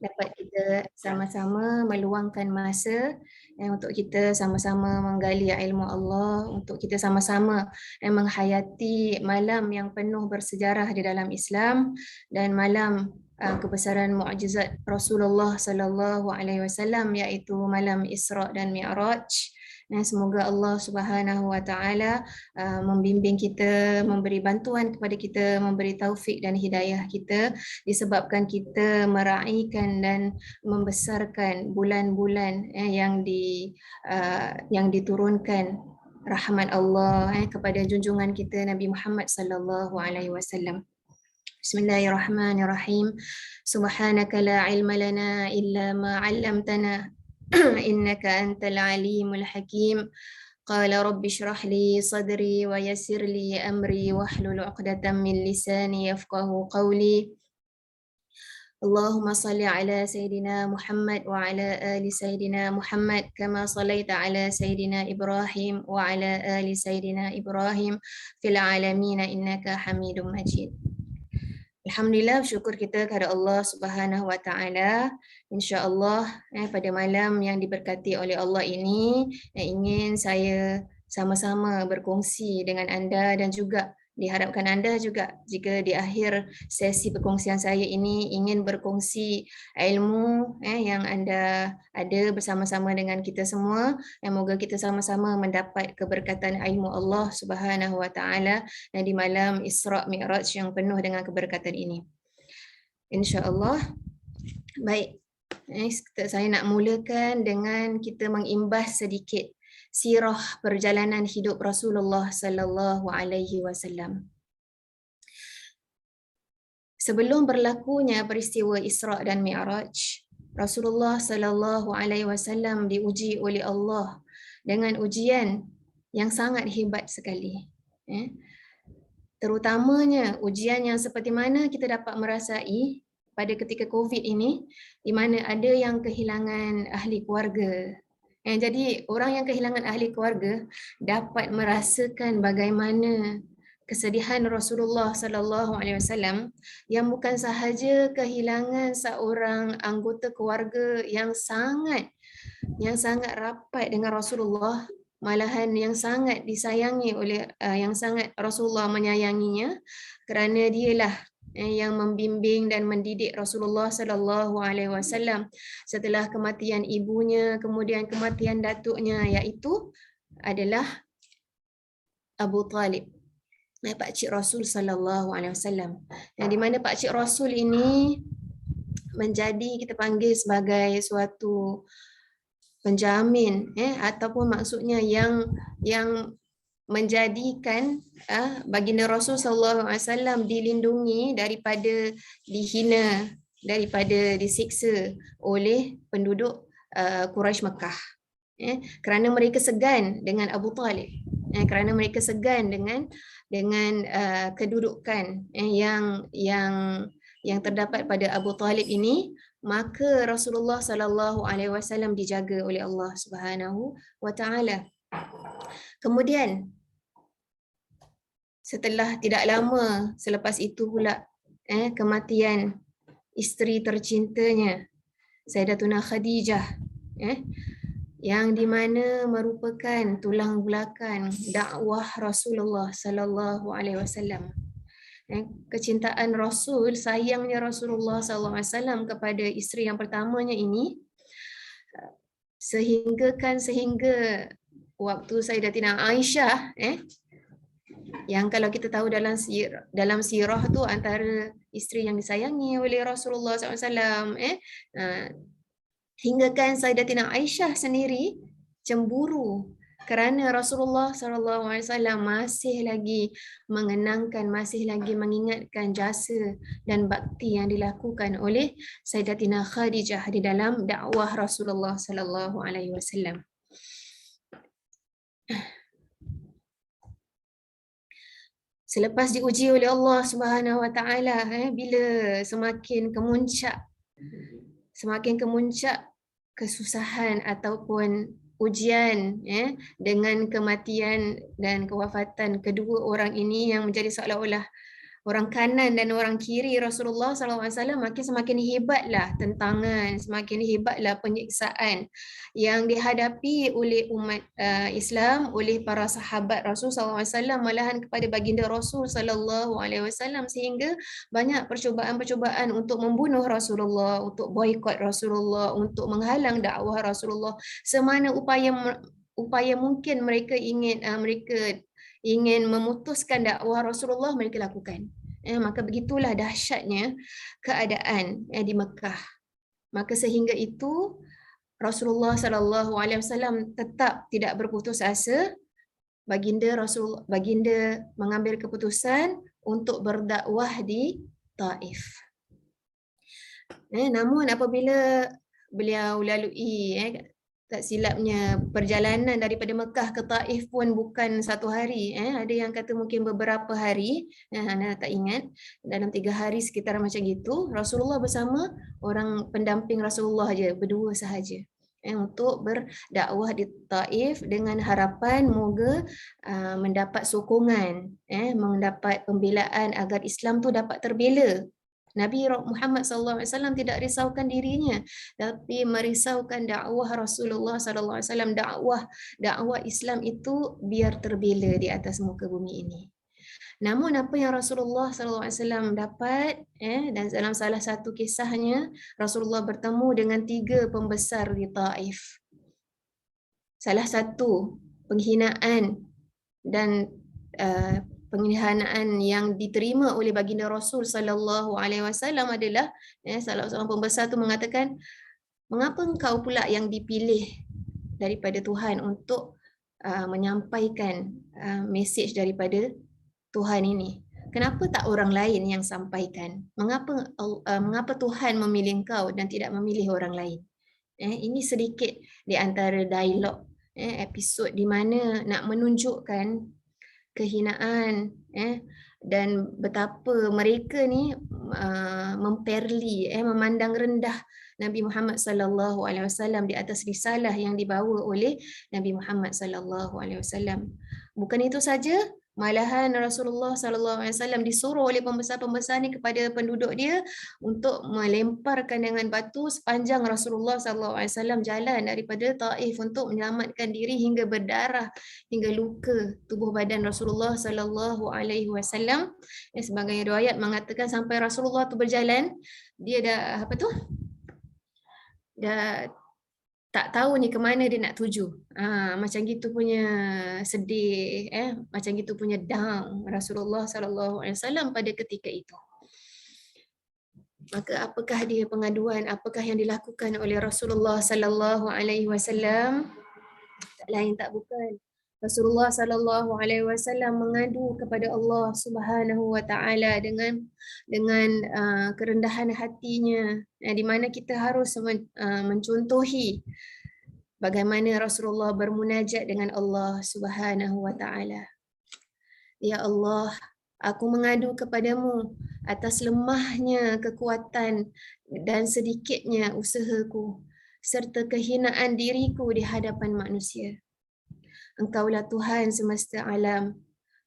dapat kita sama-sama meluangkan masa untuk kita sama-sama menggali ilmu Allah, untuk kita sama-sama menghayati malam yang penuh bersejarah di dalam Islam dan malam kebesaran mukjizat Rasulullah sallallahu alaihi wasallam, iaitu malam Isra dan Mi'raj. Semoga Allah Subhanahu wa taala membimbing kita, memberi bantuan kepada kita, memberi taufik dan hidayah kita, disebabkan kita meraihkan dan membesarkan bulan-bulan yang diturunkan rahmat Allah kepada junjungan kita Nabi Muhammad sallallahu alaihi wasallam. Bismillahirrahmanirrahim. Subhanaka la ilma lana illa ma 'allamtana innaka antal alimul hakim. Qala rabbi shrah li sadri wa yassir li amri wahlul 'uqdatam min lisani yafqahu qawli. Allahumma salli ala Sayyidina Muhammad wa ala ali Sayyidina Muhammad kama sallaita ala Sayyidina Ibrahim wa ala ali Sayyidina Ibrahim fil alamin innaka Hamidum Majid. Alhamdulillah, bersyukur kita kepada Allah Subhanahu wa taala. Insya-Allah pada malam yang diberkati oleh Allah ini ingin saya sama-sama berkongsi dengan anda, dan juga diharapkan anda juga jika di akhir sesi perkongsian saya ini ingin berkongsi ilmu yang anda ada bersama-sama dengan kita semua. Semoga kita sama-sama mendapat keberkatan ilmu Allah Subhanahu wa taala di malam Isra Mi'raj yang penuh dengan keberkatan ini. Insya-Allah. Baik. Saya nak mulakan dengan kita mengimbas sedikit sirah perjalanan hidup Rasulullah sallallahu alaihi wasallam. Sebelum berlakunya peristiwa Isra dan Mi'raj, Rasulullah sallallahu alaihi wasallam diuji oleh Allah dengan ujian yang sangat hebat sekali. Terutamanya ujian yang seperti mana kita dapat merasai pada ketika COVID ini, di mana ada yang kehilangan ahli keluarga. Jadi orang yang kehilangan ahli keluarga dapat merasakan bagaimana kesedihan Rasulullah sallallahu alaihi wasallam yang bukan sahaja kehilangan seorang anggota keluarga yang sangat rapat dengan Rasulullah, malahan yang sangat disayangi oleh yang sangat Rasulullah menyayanginya, kerana dialah yang membimbing dan mendidik Rasulullah sallallahu alaihi wasallam setelah kematian ibunya, kemudian kematian datuknya, iaitu adalah Abu Talib, Pak Cik Rasul sallallahu alaihi wasallam. Di mana Pak Cik Rasul ini menjadi, kita panggil sebagai suatu penjamin ataupun maksudnya yang menjadikan baginda Rasul sallallahu alaihi wasallam dilindungi daripada dihina, daripada disiksa oleh penduduk Quraisy Mekah. Kerana mereka segan dengan Abu Talib. Kerana mereka segan dengan kedudukan yang terdapat pada Abu Talib ini, maka Rasulullah sallallahu alaihi wasallam dijaga oleh Allah Subhanahu wa taala. Kemudian setelah tidak lama selepas itu pula kematian isteri tercintanya Sayyidatuna Khadijah, yang di mana merupakan tulang belakang dakwah Rasulullah sallallahu alaihi wasallam. Kecintaan Rasul, sayangnya Rasulullah sallallahu alaihi wasallam kepada isteri yang pertamanya ini sehingga waktu Sayyidatina Aisyah yang kalau kita tahu dalam sirah tu antara isteri yang disayangi oleh Rasulullah SAW, hinggakan Sayyidatina Aisyah sendiri cemburu kerana Rasulullah SAW masih lagi mengenangkan, masih lagi mengingatkan jasa dan bakti yang dilakukan oleh Sayyidatina Khadijah di dalam dakwah Rasulullah SAW. Selepas diuji oleh Allah Subhanahu wa taala, bila semakin kemuncak kesusahan ataupun ujian dengan kematian dan kewafatan kedua orang ini yang menjadi seolah-olah orang kanan dan orang kiri Rasulullah SAW semakin hebatlah tentangan, semakin hebatlah penyiksaan yang dihadapi oleh umat Islam, oleh para sahabat Rasul SAW, malahan kepada baginda Rasul SAW, sehingga banyak percubaan-percubaan untuk membunuh Rasulullah, untuk boikot Rasulullah, untuk menghalang dakwah Rasulullah. Semana upaya mungkin mereka ingin memutuskan dakwah Rasulullah, mereka lakukan. Maka begitulah dahsyatnya keadaan di Mekah. Maka sehingga itu Rasulullah SAW tetap tidak berputus asa. Baginda mengambil keputusan untuk berdakwah di Taif. Namun apabila beliau lalui, tak silapnya perjalanan daripada Mekah ke Taif pun bukan satu hari. Ada yang kata mungkin beberapa hari. Anda tak ingat. Dalam 3 hari sekitar macam gitu. Rasulullah bersama orang pendamping Rasulullah aja, berdua sahaja. Untuk berdakwah di Taif dengan harapan moga mendapat sokongan, mendapat pembelaan agar Islam tu dapat terbela. Nabi Muhammad SAW tidak risaukan dirinya, tapi merisaukan dakwah Rasulullah SAW, dakwah Islam itu biar terbela di atas muka bumi ini. Namun apa yang Rasulullah SAW dapat, dan dalam salah satu kisahnya, Rasulullah bertemu dengan 3 pembesar di Taif. Salah satu penghinaan dan penghinaan yang diterima oleh baginda Rasul SAW adalah salah seorang pembesar itu mengatakan, mengapa engkau pula yang dipilih daripada Tuhan untuk menyampaikan mesej daripada Tuhan ini? Kenapa tak orang lain yang sampaikan? Mengapa Tuhan memilih engkau dan tidak memilih orang lain? Ini sedikit di antara dialog episod di mana nak menunjukkan kehinaan dan betapa mereka ni memandang rendah Nabi Muhammad sallallahu alaihi wasallam di atas risalah yang dibawa oleh Nabi Muhammad sallallahu alaihi wasallam. Bukan itu saja, malahan Rasulullah sallallahu alaihi wasallam disuruh oleh pembesar-pembesar ni kepada penduduk dia untuk melemparkan dengan batu sepanjang Rasulullah sallallahu alaihi wasallam jalan daripada Taif untuk menyelamatkan diri hingga berdarah, hingga luka tubuh badan Rasulullah sallallahu alaihi wasallam. Sebagai riwayat mengatakan sampai Rasulullah tu berjalan, dia dah dah tak tahu ni ke mana dia nak tuju. Macam gitu punya sedih, macam gitu punya down Rasulullah sallallahu alaihi wasallam pada ketika itu. Maka apakah dia pengaduan, apakah yang dilakukan oleh Rasulullah sallallahu alaihi wasallam? Tak lain tak bukan Rasulullah sallallahu alaihi wasallam mengadu kepada Allah Subhanahu wa taala dengan kerendahan hatinya, di mana kita harus mencontohi bagaimana Rasulullah bermunajat dengan Allah Subhanahu wa taala. Ya Allah, aku mengadu kepadamu atas lemahnya kekuatan dan sedikitnya usahaku serta kehinaan diriku di hadapan manusia. Engkaulah Tuhan semesta alam,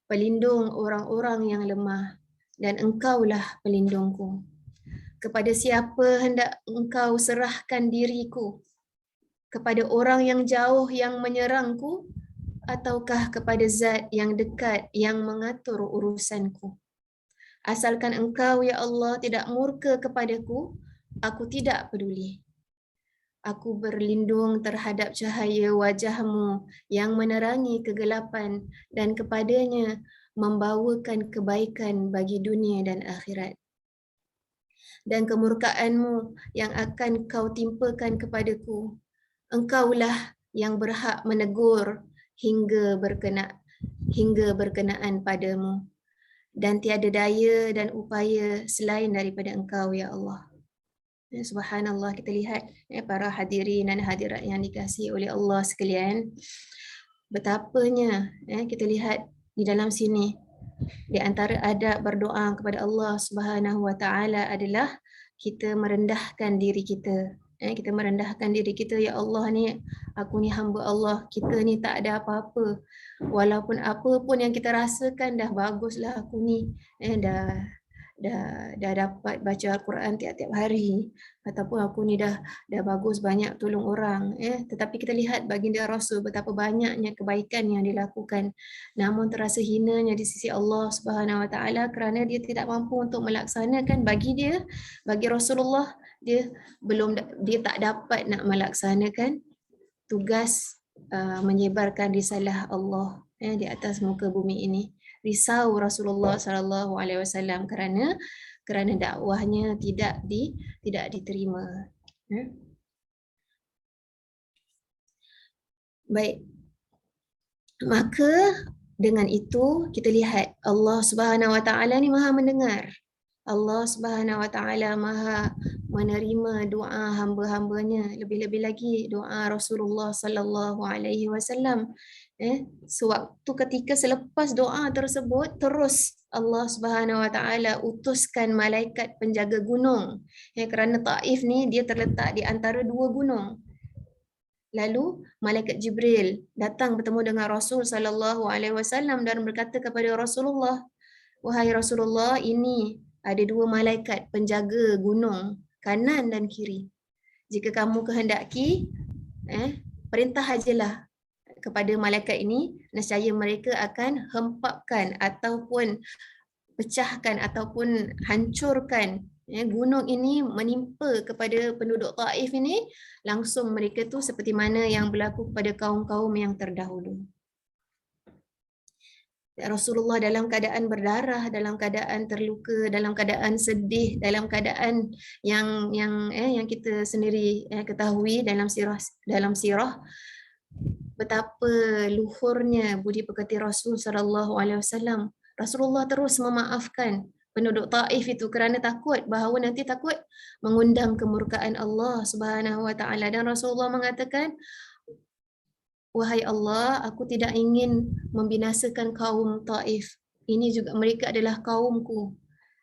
pelindung orang-orang yang lemah, dan Engkaulah pelindungku. Kepada siapa hendak Engkau serahkan diriku? Kepada orang yang jauh yang menyerangku, ataukah kepada Zat yang dekat yang mengatur urusanku? Asalkan Engkau, ya Allah, tidak murka kepadaku, aku tidak peduli. Aku berlindung terhadap cahaya wajah-Mu yang menerangi kegelapan dan kepadanya membawakan kebaikan bagi dunia dan akhirat. Dan kemurkaan-Mu yang akan Kau timpakan kepadaku, Engkaulah yang berhak menegur hingga berkenaan padamu. Dan tiada daya dan upaya selain daripada Engkau, ya Allah. Subhanallah, kita lihat para hadirin dan hadirat yang dikasihi oleh Allah sekalian, betapanya kita lihat di dalam sini, di antara adab berdoa kepada Allah Subhanahu wa taala adalah kita merendahkan diri kita Kita merendahkan diri kita, ya Allah ni, aku ni hamba Allah, kita ni tak ada apa-apa. Walaupun apa pun yang kita rasakan dah baguslah aku ni. Dah dapat baca Al-Quran tiap-tiap hari, ataupun aku ni dah bagus banyak tolong orang, tetapi kita lihat baginda Rasul betapa banyaknya kebaikan yang dilakukan, namun terasa hinanya di sisi Allah Subhanahu Wa Taala kerana dia tidak mampu untuk melaksanakan. Bagi Rasulullah, dia tak dapat nak melaksanakan tugas menyebarkan risalah Allah di atas muka bumi ini. Risau Rasulullah sallallahu alaihi wasallam kerana dakwahnya tidak diterima. Baik. Maka dengan itu kita lihat Allah Subhanahu Wa Taala ni Maha mendengar. Allah Subhanahu Wa Taala Maha menerima doa hamba-hambanya, lebih-lebih lagi doa Rasulullah sallallahu alaihi wasallam. Sewaktu ketika selepas doa tersebut, terus Allah Subhanahu Wa Taala utuskan malaikat penjaga gunung. Kerana Taif ni dia terletak di antara dua gunung. Lalu malaikat Jibril datang bertemu dengan Rasul sallallahu alaihi wasallam dan berkata kepada Rasulullah, "Wahai Rasulullah, ini ada dua malaikat penjaga gunung kanan dan kiri. Jika kamu kehendaki, perintah ajalah kepada malaikat ini, nescaya mereka akan hempapkan ataupun pecahkan ataupun hancurkan gunung ini menimpa kepada penduduk Taif ini, langsung mereka tu seperti mana yang berlaku kepada kaum-kaum yang terdahulu." Rasulullah dalam keadaan berdarah, dalam keadaan terluka, dalam keadaan sedih, dalam keadaan yang kita sendiri ketahui dalam sirah betapa luhurnya budi pekerti Rasul sallallahu alaihi wasallam. Rasulullah terus memaafkan penduduk Taif itu kerana takut bahawa nanti takut mengundang kemurkaan Allah Subhanahu Wa Taala, dan Rasulullah mengatakan, "Wahai Allah, aku tidak ingin membinasakan kaum Taif. Ini juga mereka adalah kaumku.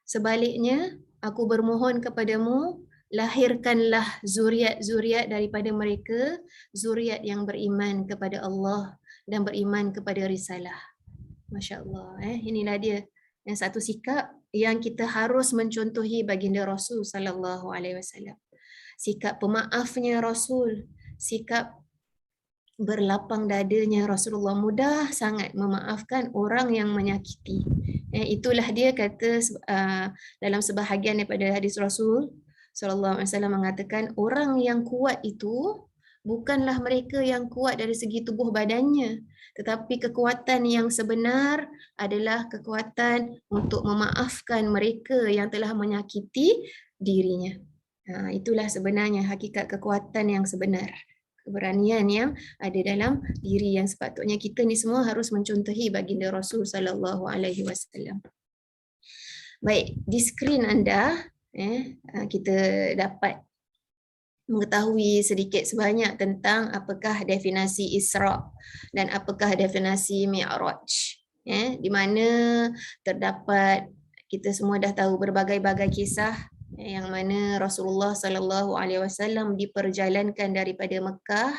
Sebaliknya, aku bermohon kepadamu, lahirkanlah zuriat-zuriat daripada mereka, zuriat yang beriman kepada Allah dan beriman kepada risalah." Masya Allah. Inilah dia yang satu sikap yang kita harus mencontohi baginda Rasul sallallahu alaihi wasallam. Sikap pemaafnya Rasul, sikap berlapang dadanya Rasulullah, mudah sangat memaafkan orang yang menyakiti. Itulah dia kata dalam sebahagian daripada hadis Rasul sallallahu alaihi wasallam mengatakan, orang yang kuat itu bukanlah mereka yang kuat dari segi tubuh badannya, tetapi kekuatan yang sebenar adalah kekuatan untuk memaafkan mereka yang telah menyakiti dirinya. Itulah sebenarnya hakikat kekuatan yang sebenar, keberanian yang ada dalam diri, yang sepatutnya kita ni semua harus mencontohi baginda Rasul sallallahu alaihi wasallam. Baik, di skrin anda kita dapat mengetahui sedikit sebanyak tentang apakah definisi Isra dan apakah definisi Mi'raj. Di mana terdapat, kita semua dah tahu berbagai-bagai kisah yang mana Rasulullah sallallahu alaihi wasallam diperjalankan daripada Mekah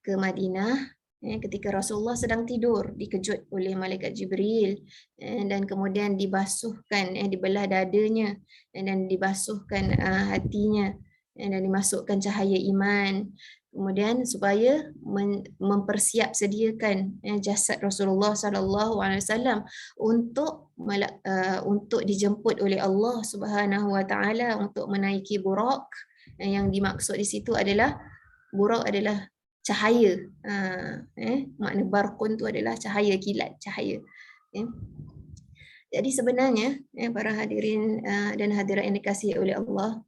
ke Madinah ketika Rasulullah sedang tidur, dikejut oleh malaikat Jibril dan kemudian dibasuhkan, dibelah dadanya dan dibasuhkan hatinya dan dimasukkan cahaya iman, kemudian supaya mempersiap sediakan jasad Rasulullah sallallahu alaihi wasallam untuk dijemput oleh Allah Subhanahu Wa Taala untuk menaiki Buraq. Yang dimaksud di situ adalah Buraq adalah cahaya. Makna barqun tu adalah cahaya, kilat cahaya. Jadi sebenarnya para hadirin dan hadirat yang dikasihi oleh Allah,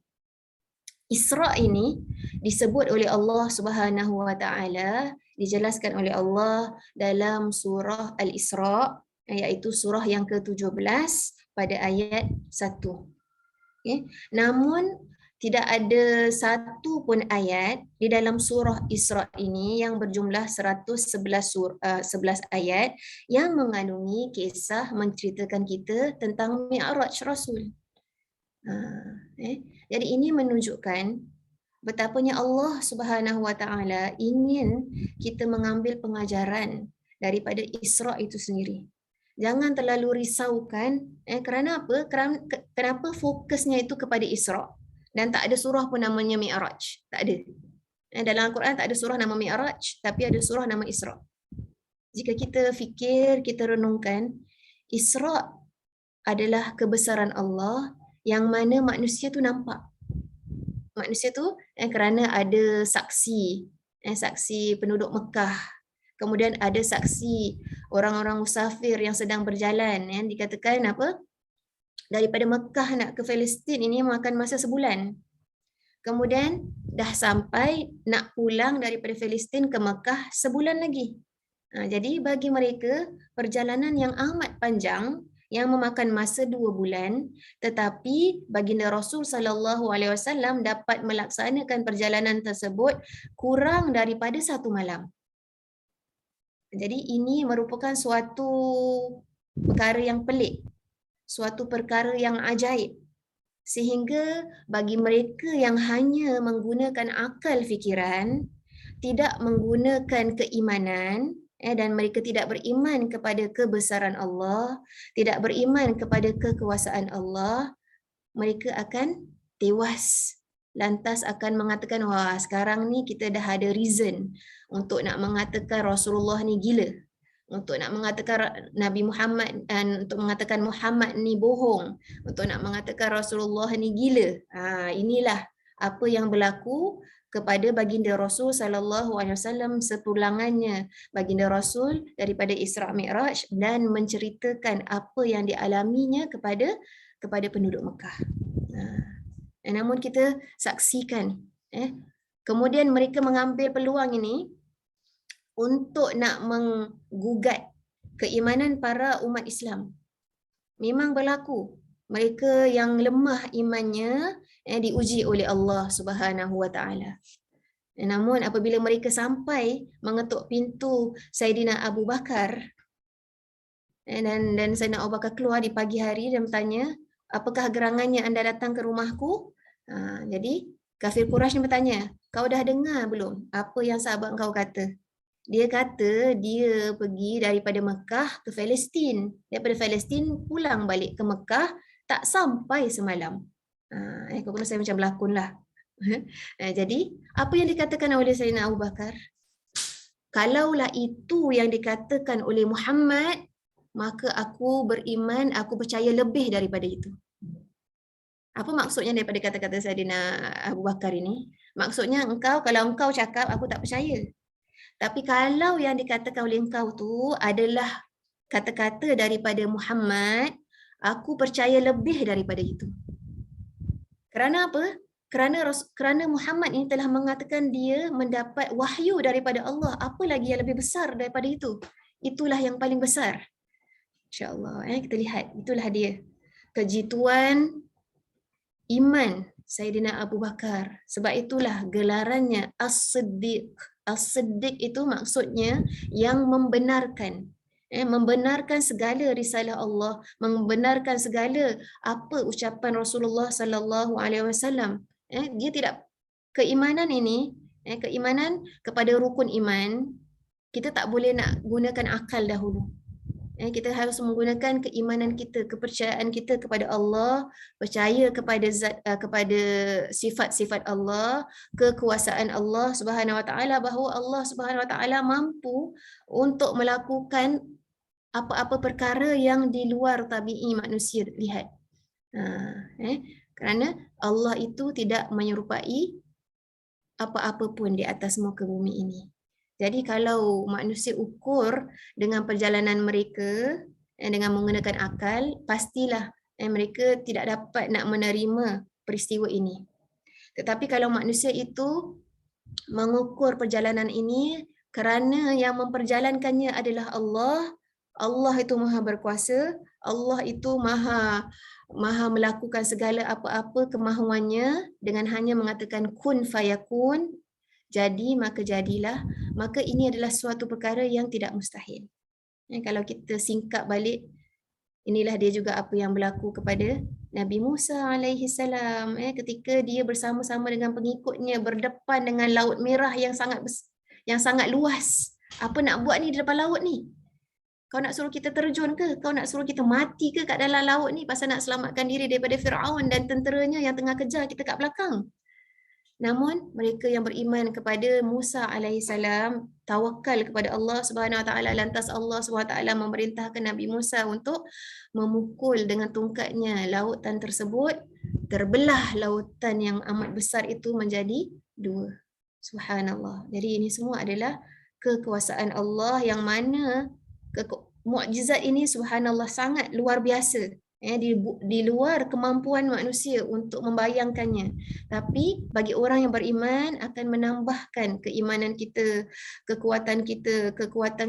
Isra ini disebut oleh Allah Subhanahu Wa Taala, dijelaskan oleh Allah dalam surah Al-Isra, iaitu surah yang ke-17 pada ayat 1. Namun tidak ada satu pun ayat di dalam surah Isra ini yang berjumlah 11 ayat yang mengandungi kisah menceritakan kita tentang Mi'raj Rasul. Jadi ini menunjukkan betapanya Allah Subhanahu Wa Taala ingin kita mengambil pengajaran daripada Isra itu sendiri. Jangan terlalu risaukan. Kerana apa? Kenapa fokusnya itu kepada Isra? Dan tak ada surah pun namanya Mi'raj. Tak ada. Dalam Al-Quran tak ada surah nama Mi'raj, tapi ada surah nama Isra. Jika kita fikir, kita renungkan, Isra adalah kebesaran Allah yang mana manusia tu nampak. Manusia tu kerana ada saksi, saksi penduduk Mekah. Kemudian ada saksi orang-orang musafir yang sedang berjalan, dikatakan apa? Daripada Mekah nak ke Palestin ini makan masa sebulan. Kemudian dah sampai nak pulang daripada Palestin ke Mekah sebulan lagi. Jadi bagi mereka perjalanan yang amat panjang yang memakan masa 2 bulan, tetapi baginda Rasul sallallahu alaihi wasallam dapat melaksanakan perjalanan tersebut kurang daripada 1 malam. Jadi ini merupakan suatu perkara yang pelik, suatu perkara yang ajaib. Sehingga bagi mereka yang hanya menggunakan akal fikiran, tidak menggunakan keimanan, dan mereka tidak beriman kepada kebesaran Allah, tidak beriman kepada kekuasaan Allah, mereka akan tewas. Lantas akan mengatakan, wah sekarang ni kita dah ada reason untuk nak mengatakan Rasulullah ni gila, untuk nak mengatakan Nabi Muhammad, untuk mengatakan Muhammad ni bohong, untuk nak mengatakan Rasulullah ni gila. Inilah apa yang berlaku kepada baginda Rasul sallallahu alaihi wasallam sepulangannya baginda Rasul daripada Isra Mi'raj dan menceritakan apa yang dialaminya kepada penduduk Mekah. Namun kita saksikan, kemudian mereka mengambil peluang ini untuk nak menggugat keimanan para umat Islam. Memang berlaku. Mereka yang lemah imannya diuji oleh Allah Subhanahu Wa Taala. Namun apabila mereka sampai mengetuk pintu Saidina Abu Bakar, dan Saidina Abu Bakar keluar di pagi hari dan bertanya, apakah gerangannya anda datang ke rumahku? Jadi kafir Quraisy ni bertanya, kau dah dengar belum apa yang sahabat kau kata? Dia kata dia pergi daripada Mekah ke Palestin. Daripada Palestin pulang balik ke Mekah, tak sampai semalam. Kalau saya macam berlakon lah. Jadi, apa yang dikatakan oleh Sayyidina Abu Bakar? Kalaulah itu yang dikatakan oleh Muhammad, maka aku beriman, aku percaya lebih daripada itu. Apa maksudnya daripada kata-kata Sayyidina Abu Bakar ini? Maksudnya kalau engkau cakap, aku tak percaya. Tapi kalau yang dikatakan oleh engkau tu adalah kata-kata daripada Muhammad, aku percaya lebih daripada itu. Kerana apa? Kerana Muhammad ini telah mengatakan dia mendapat wahyu daripada Allah. Apa lagi yang lebih besar daripada itu? Itulah yang paling besar. InsyaAllah, kita lihat. Itulah dia. Kejituan iman Sayyidina Abu Bakar. Sebab itulah gelarannya As-Siddiq. As-Siddiq itu maksudnya yang membenarkan. Membenarkan segala risalah Allah, membenarkan segala apa ucapan Rasulullah sallallahu alaihi wasallam. Dia tidak, keimanan ini, keimanan kepada rukun iman, kita tak boleh nak gunakan akal dahulu. Kita harus menggunakan keimanan kita, kepercayaan kita kepada Allah, percaya kepada kepada sifat-sifat Allah, kekuasaan Allah Subhanahu Wa Taala, bahawa Allah Subhanahu Wa Taala mampu untuk melakukan apa-apa perkara yang di luar tabi'i manusia lihat. Kerana Allah itu tidak menyerupai apa-apa pun di atas muka bumi ini. Jadi kalau manusia ukur dengan perjalanan mereka dengan menggunakan akal, pastilah mereka tidak dapat nak menerima peristiwa ini. Tetapi kalau manusia itu mengukur perjalanan ini kerana yang memperjalankannya adalah Allah, Allah itu maha berkuasa, Allah itu maha melakukan segala apa-apa kemahuannya dengan hanya mengatakan kun fayakun, jadi maka jadilah, maka ini adalah suatu perkara yang tidak mustahil. Kalau kita singkap balik Inilah dia juga apa yang berlaku kepada Nabi Musa alaihi salam, ketika dia bersama-sama dengan pengikutnya berdepan dengan laut merah yang sangat luas. Apa nak buat ni di depan laut ni? Kau nak suruh kita terjun ke? Kau nak suruh kita mati ke kat dalam laut ni pasal nak selamatkan diri daripada Firaun dan tenteranya yang tengah kejar kita kat belakang? Namun mereka yang beriman kepada Musa alaihissalam tawakal kepada Allah Subhanahu Wa Taala, lantas Allah Subhanahu Wa Taala memerintahkan Nabi Musa untuk memukul dengan tongkatnya lautan tersebut, terbelah lautan yang amat besar itu menjadi dua. Subhanallah. Jadi ini semua adalah kekuasaan Allah yang mana mukjizat ini subhanallah sangat luar biasa. Di luar kemampuan manusia untuk membayangkannya. Tapi bagi orang yang beriman akan menambahkan keimanan kita, kekuatan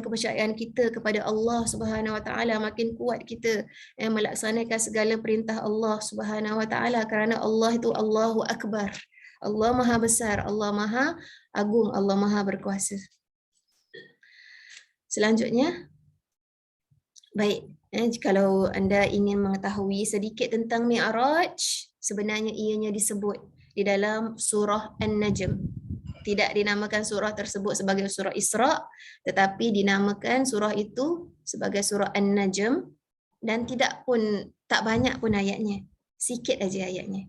kepercayaan kita kepada Allah Subhanahu Wa Taala, makin kuat kita melaksanakan segala perintah Allah Subhanahu Wa Taala, kerana Allah itu Allahu Akbar. Allah Maha Besar, Allah Maha Agung, Allah Maha Berkuasa. Selanjutnya, baik, kalau anda ingin mengetahui sedikit tentang Mi'raj, sebenarnya ianya disebut di dalam surah An-Najm. Tidak dinamakan surah tersebut sebagai surah Isra, tetapi dinamakan surah itu sebagai surah An-Najm, dan tak banyak pun ayatnya, sikit aja ayatnya.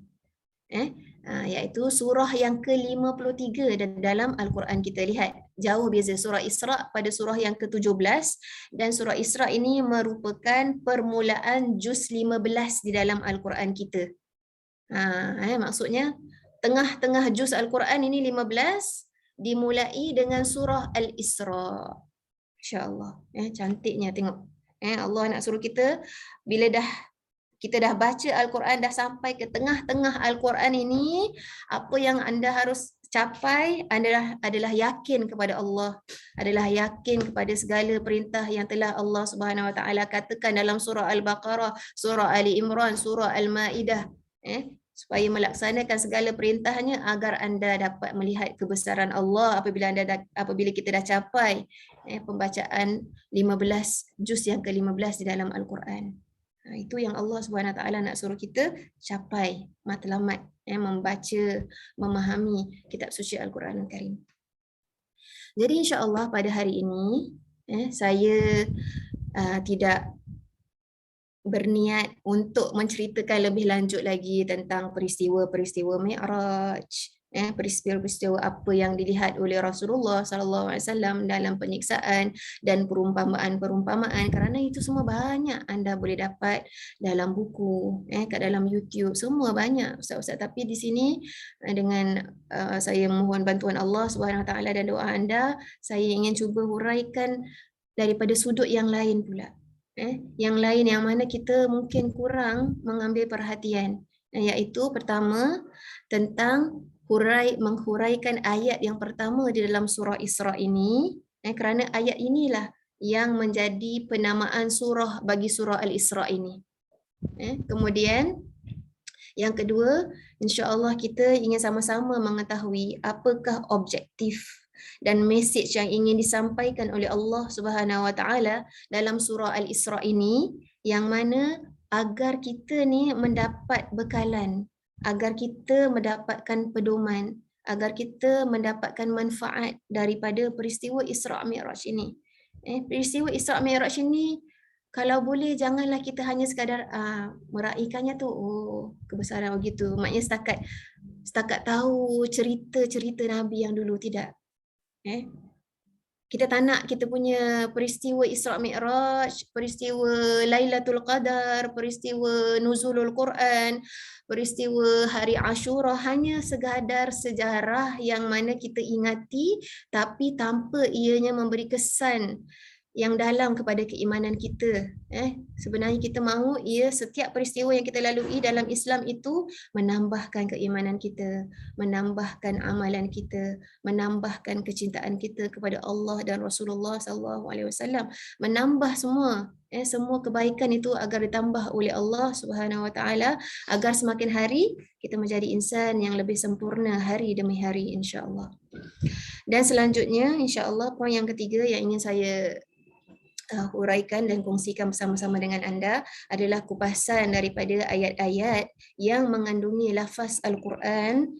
Iaitu surah yang ke-53 dalam Al-Quran. Kita lihat jauh beza surah Isra pada surah yang ke-17, dan surah Isra ini merupakan permulaan juz 15 di dalam Al-Quran kita. Maksudnya tengah-tengah juz Al-Quran ini 15 dimulai dengan surah Al-Isra. Insya-Allah. Cantiknya tengok. Allah nak suruh kita bila kita dah baca Al-Quran, dah sampai ke tengah-tengah Al-Quran ini, apa yang anda harus capai adalah yakin kepada Allah, adalah yakin kepada segala perintah yang telah Allah Subhanahu Wa Taala katakan dalam surah Al-Baqarah, surah Ali Imran, surah Al-Maidah, supaya melaksanakan segala perintahnya agar anda dapat melihat kebesaran Allah apabila kita dah capai pembacaan 15 juz yang ke-15 di dalam Al-Quran. Itu yang Allah Subhanahu Wa Taala nak suruh kita capai, matlamat membaca, memahami kitab suci Al-Quran Al-Karim. Jadi insya-Allah pada hari ini saya tidak berniat untuk menceritakan lebih lanjut lagi tentang peristiwa-peristiwa Mi'raj, peristiwa-peristiwa apa yang dilihat oleh Rasulullah SAW dalam penyiksaan dan perumpamaan-perumpamaan, kerana itu semua banyak anda boleh dapat dalam buku, kat dalam YouTube, semua banyak ustaz-ustaz. Tapi di sini dengan saya mohon bantuan Allah Subhanahu Wa Taala dan doa anda, saya ingin cuba huraikan daripada sudut yang lain pula. Yang lain yang mana kita mungkin kurang mengambil perhatian, iaitu pertama tentang menghuraikan ayat yang pertama di dalam surah Isra ini, kerana ayat inilah yang menjadi penamaan surah bagi surah Al-Isra ini. Kemudian yang kedua, insya-Allah kita ingin sama-sama mengetahui apakah objektif dan mesej yang ingin disampaikan oleh Allah Subhanahu Wa Taala dalam surah Al-Isra ini, yang mana agar kita ni mendapat bekalan, agar kita mendapatkan pedoman, agar kita mendapatkan manfaat daripada peristiwa Isra Mi'raj ini. Peristiwa Isra Mi'raj ini kalau boleh janganlah kita hanya sekadar meraikannya tu, kebesaran begitu, maknanya setakat tahu cerita-cerita Nabi yang dulu, tidak. Kita tak nak kita punya peristiwa Isra Mi'raj, peristiwa Lailatul Qadar, peristiwa Nuzulul Quran, peristiwa Hari Ashura hanya sekadar sejarah yang mana kita ingati tapi tanpa ianya memberi kesan yang dalam kepada keimanan kita. Sebenarnya kita mahu setiap peristiwa yang kita lalui dalam Islam itu menambahkan keimanan kita, menambahkan amalan kita, menambahkan kecintaan kita kepada Allah dan Rasulullah SAW, menambah semua kebaikan itu agar ditambah oleh Allah Subhanahu Wa Taala, agar semakin hari kita menjadi insan yang lebih sempurna hari demi hari, insya-Allah. Dan selanjutnya insya-Allah poin yang ketiga yang ingin saya huraikan dan kongsikan bersama-sama dengan anda adalah kupasan daripada ayat-ayat yang mengandungi lafaz Al-Quran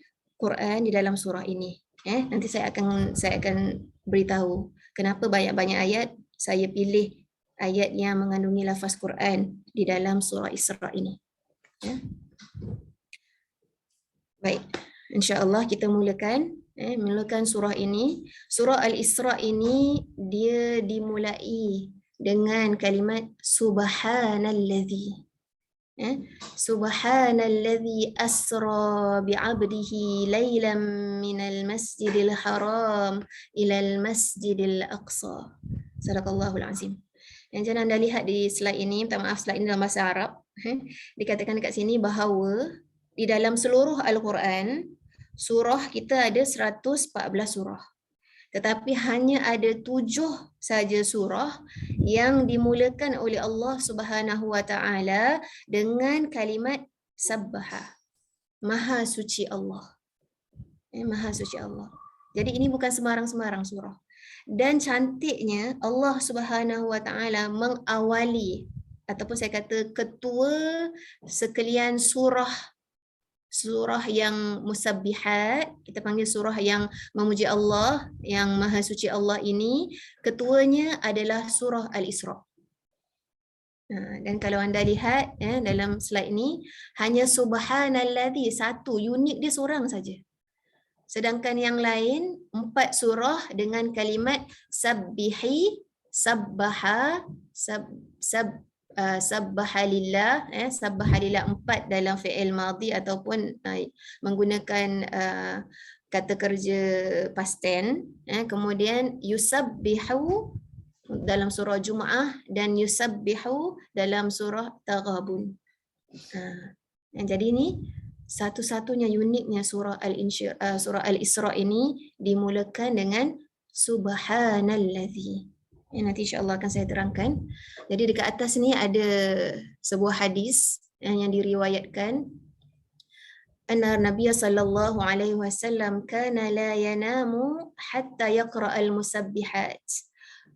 di dalam surah ini. Nanti saya akan beritahu kenapa banyak-banyak ayat saya pilih ayat yang mengandungi lafaz Quran di dalam surah Isra ini. Baik, insya-Allah kita mulakan surah ini. Surah Al-Isra ini dia dimulai dengan kalimat subhanallazi. Subhanallazi asra bi'abdihi laylan minal masjidil haram ilal masjidil aqsa. Sadaqallahul azim. Yang jangan anda lihat di slide ini, minta maaf slide ini dalam bahasa Arab. Dikatakan dekat sini bahawa di dalam seluruh Al-Quran, surah kita ada 114 surah. Tetapi hanya ada 7 saja surah yang dimulakan oleh Allah Subhanahu Wa Taala dengan kalimat sabbaha. Maha suci Allah. Maha suci Allah. Jadi ini bukan sembarang-sembarang surah. Dan cantiknya Allah Subhanahu Wa Taala mengawali ataupun saya kata ketua sekalian surah yang musabbihat, kita panggil surah yang memuji Allah, yang maha suci Allah ini, ketuanya adalah surah Al-Isra. Dan kalau anda lihat dalam slide ini, hanya subhanallazi, satu, unik dia seorang saja. Sedangkan yang lain, 4 surah dengan kalimat sabbihi, sabbaha, sabbaha lillah, sabbaha lillah 4 dalam fi'il madhi ataupun menggunakan kata kerja past tense, kemudian yusabbihu dalam surah Jumaah dan yusabbihu dalam surah Taghabun. Jadi ini satu-satunya uniknya surah Al-Isra ini dimulakan dengan subhanallazi. Nanti insya-Allah akan saya terangkan. Jadi dekat atas ni ada sebuah hadis yang diriwayatkan anna Nabi sallallahu alaihi wasallam kana la yanamu hatta yaqra al-musabbihat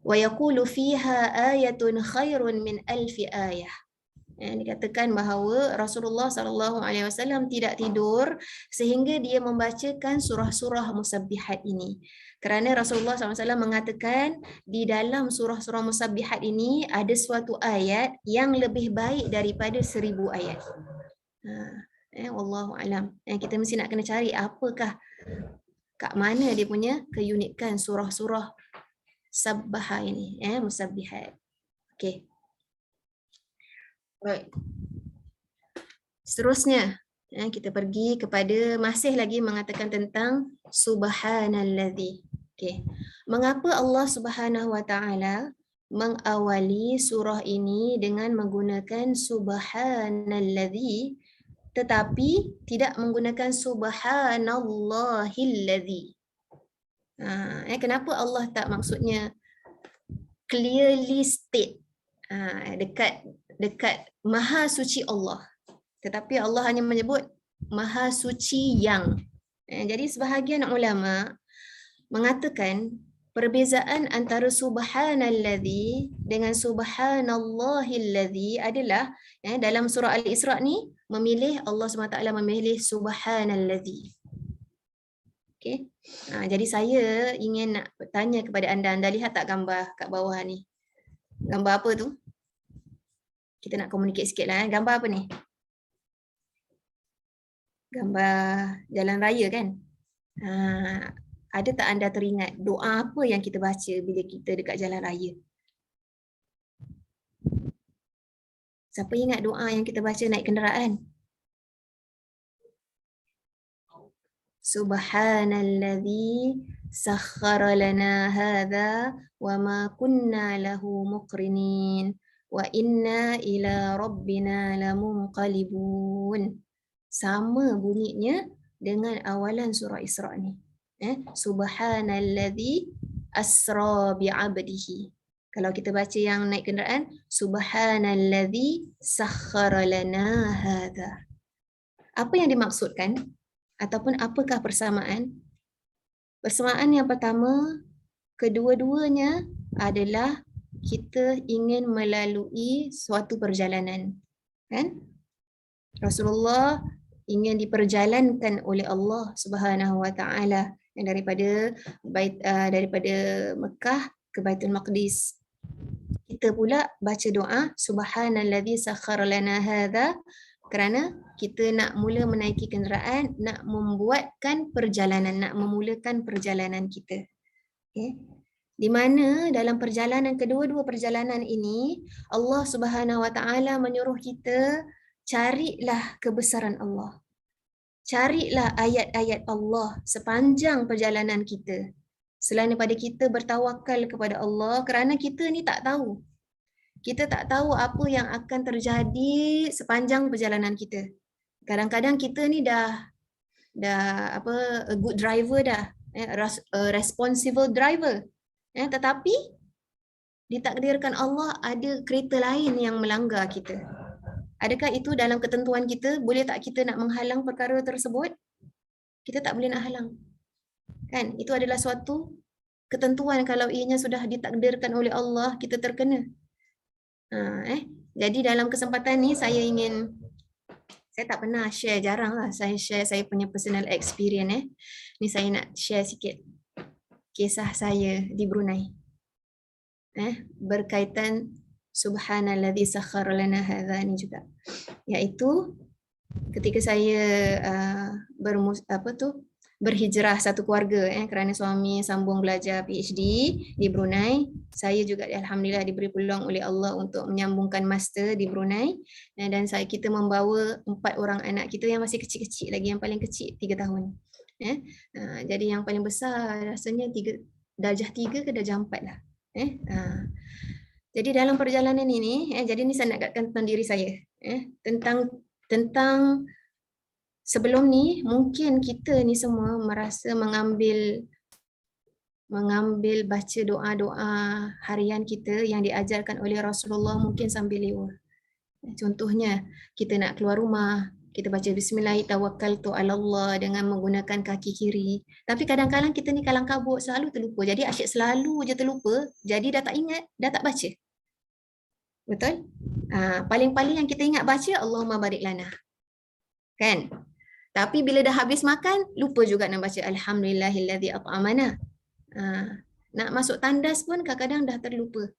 wa yaqulu fiha ayatun khairun min alfi ayah. Dikatakan bahawa Rasulullah sallallahu alaihi wasallam tidak tidur sehingga dia membacakan surah-surah musabbihat ini. Kerana Rasulullah SAW mengatakan di dalam surah-surah musabbihat ini ada suatu ayat yang lebih baik daripada 1000 ayat. Wallahu alam. Kita mesti nak kena cari apakah kat mana dia punya keunikan surah-surah sabbaha ini, musabbihat. Okey. Right. Seterusnya kita pergi kepada masih lagi mengatakan tentang subhanallazi. Okey. Mengapa Allah Subhanahu Wa Taala mengawali surah ini dengan menggunakan subhanallazi tetapi tidak menggunakan subhanallahilladzi? Kenapa Allah tak maksudnya clearly state dekat maha suci Allah, tetapi Allah hanya menyebut maha suci yang. Jadi sebahagian ulama mengatakan perbezaan antara subhanallazi dengan subhanallahilladzi adalah dalam surah Al-Isra ni Allah SWT memilih subhanallazi. Okey. Jadi saya ingin nak bertanya kepada anda lihat tak gambar kat bawah ni? Gambar apa tu? Kita nak communicate sikitlah. Gambar apa ni? Gambar jalan raya kan? Ada tak anda teringat doa apa yang kita baca bila kita dekat jalan raya? Siapa ingat doa yang kita baca naik kenderaan? Subhanallazi sakhkhara lana hadza wa ma kunna lahu muqrinin wa inna ila rabbina lamunqalibun. Sama bunyinya dengan awalan surah Isra ni. Subhanallazi asra bi'abdihi. Kalau kita baca yang naik kenderaan, subhanallazi sakhkhara lana hadza. Apa yang dimaksudkan ataupun apakah persamaan? Persamaan yang pertama, kedua-duanya adalah kita ingin melalui suatu perjalanan, kan? Rasulullah ingin diperjalankan oleh Allah Subhanahu Wa Taala daripada Mekah ke Baitul Maqdis. Kita pula baca doa subhanallazi sakhkhara lana hadza, kerana kita nak mula menaiki kenderaan, nak membuatkan perjalanan, nak memulakan perjalanan kita. Okay. Di mana dalam perjalanan kedua-dua perjalanan ini, Allah Subhanahu Wa Taala menyuruh kita carilah kebesaran Allah. Carilah ayat-ayat Allah sepanjang perjalanan kita. Selain daripada kita bertawakal kepada Allah, kerana kita ni tak tahu. Kita tak tahu apa yang akan terjadi sepanjang perjalanan kita. Kadang-kadang kita ni dah a good driver dah, a responsible driver. Tetapi ditakdirkan Allah ada kereta lain yang melanggar kita. Adakah itu dalam ketentuan kita? Boleh tak kita nak menghalang perkara tersebut? Kita tak boleh nak halang. Kan? Itu adalah suatu ketentuan kalau ianya sudah ditakdirkan oleh Allah, kita terkena. Jadi dalam kesempatan ni saya tak pernah share, jarang lah saya share saya punya personal experience. Ni saya nak share sikit kisah saya di Brunei. Berkaitan subhanallazi sakhkhara lana hadza ni juga. Iaitu ketika saya berhijrah satu keluarga kerana suami sambung belajar PhD di Brunei. Saya juga alhamdulillah diberi peluang oleh Allah untuk menyambungkan master di Brunei, dan kita membawa 4 orang anak kita yang masih kecil-kecil lagi, yang paling kecil 3 tahun. Jadi yang paling besar rasanya darjah 3 ke darjah 4 lah. Jadi dalam perjalanan ini, jadi ni saya nak katakan tentang diri saya, tentang sebelum ni mungkin kita ni semua merasa mengambil baca doa-doa harian kita yang diajarkan oleh Rasulullah mungkin sambil lewat. Contohnya kita nak keluar rumah, kita baca Bismillahirrahmanirrahim dengan menggunakan kaki kiri. Tapi kadang-kadang kita ni kalang kabut, selalu terlupa. Jadi asyik selalu je terlupa, jadi dah tak ingat, dah tak baca. Betul? Paling-paling yang kita ingat baca Allahumma barik lana. Kan? Tapi bila dah habis makan, lupa juga nak baca Alhamdulillahillazi at'amana. Nak masuk tandas pun kadang-kadang dah terlupa.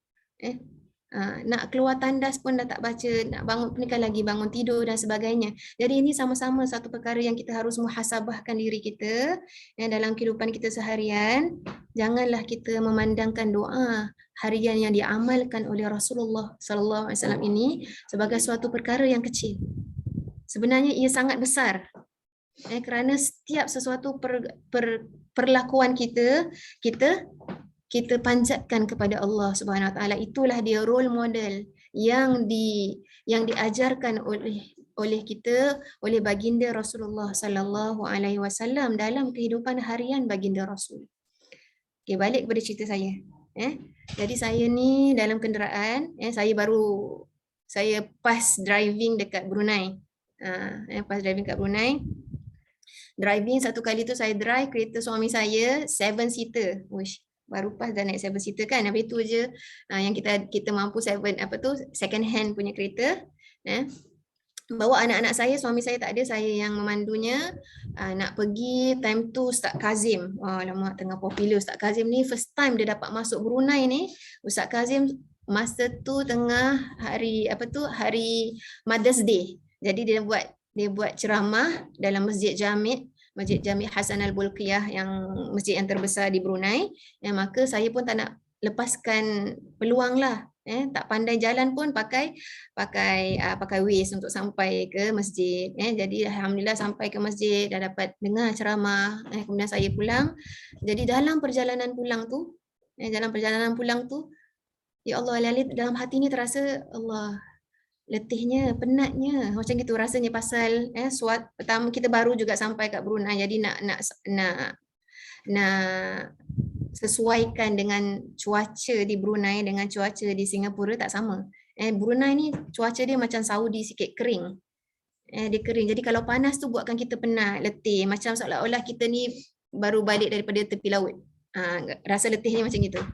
Nak keluar tandas pun dah tak baca, nak bangun pun lagi bangun tidur dan sebagainya. Jadi ini sama-sama satu perkara yang kita harus muhasabahkan diri kita dalam kehidupan kita seharian. Janganlah kita memandangkan doa harian yang diamalkan oleh Rasulullah sallallahu alaihi wasallam ini sebagai suatu perkara yang kecil. Sebenarnya ia sangat besar. Kerana setiap sesuatu perlakuan kita panjatkan kepada Allah Subhanahu Wa Taala. Itulah dia role model yang diajarkan oleh kita, oleh baginda Rasulullah sallallahu alaihi wasallam dalam kehidupan harian baginda Rasul. Okey, balik kepada cerita saya. Jadi saya ni dalam kenderaan, saya pass driving dekat Brunei. Pass driving kat Brunei. Driving satu kali tu saya drive kereta suami saya 7-seater. Wish, baru pas dah naik 7-seater kan. Habis tu je yang kita mampu second hand punya kereta. Bawa anak-anak saya, suami saya tak ada, saya yang memandunya. Nak pergi time tu Ustaz Kazim. Lama tengah popular Ustaz Kazim ni, first time dia dapat masuk Brunei ni. Ustaz Kazim masa tu tengah hari Mother's Day. Jadi dia buat ceramah dalam Masjid Jami' Hasan Al-Bolkiah, yang masjid yang terbesar di Brunei. Maka saya pun tak nak lepaskan peluang lah. Tak pandai jalan pun pakai Waze untuk sampai ke masjid. Jadi alhamdulillah sampai ke masjid, dah dapat dengar ceramah. Kemudian saya pulang. Jadi dalam perjalanan pulang tu, ya Allah, dalam hati ni terasa Allah, letihnya, penatnya, macam gitu rasanya. Pasal pertama kita baru juga sampai kat Brunei, jadi nak sesuaikan dengan cuaca di Brunei dengan cuaca di Singapura tak sama. Brunei ni cuaca dia macam Saudi sikit, kering. Dia kering. Jadi kalau panas tu buatkan kita penat, letih, macam seolah-olah kita ni baru balik daripada tepi laut. Rasa letihnya macam gitu.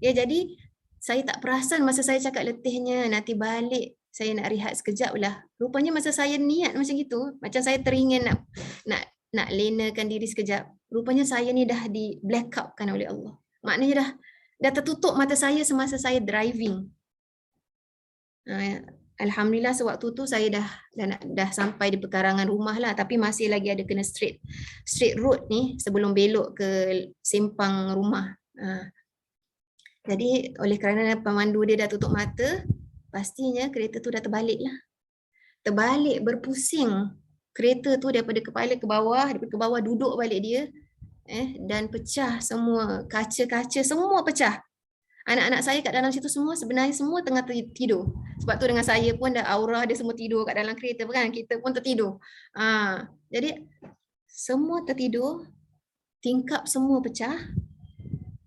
Jadi Saya tak perasan masa saya cakap letihnya, nanti balik saya nak rehat sekejap lah. Rupanya masa saya niat macam gitu, macam saya teringin nak lenakan diri sekejap. Rupanya saya ni dah di blackout kan oleh Allah. Maknanya dah tertutup mata saya semasa saya driving. Alhamdulillah sewaktu tu saya dah sampai di pekarangan rumah lah, tapi masih lagi ada kena straight road ni sebelum belok ke simpang rumah. Jadi oleh kerana pemandu dia dah tutup mata, pastinya kereta tu dah terbalik lah. Terbalik, berpusing kereta tu daripada kepala ke bawah, daripada ke bawah duduk balik dia, dan pecah semua, kaca-kaca semua pecah. Anak-anak saya kat dalam situ semua sebenarnya semua tengah tidur. Sebab tu dengan saya pun dah aura dia semua tidur kat dalam kereta kan, kita pun tertidur. Jadi semua tertidur, tingkap semua pecah,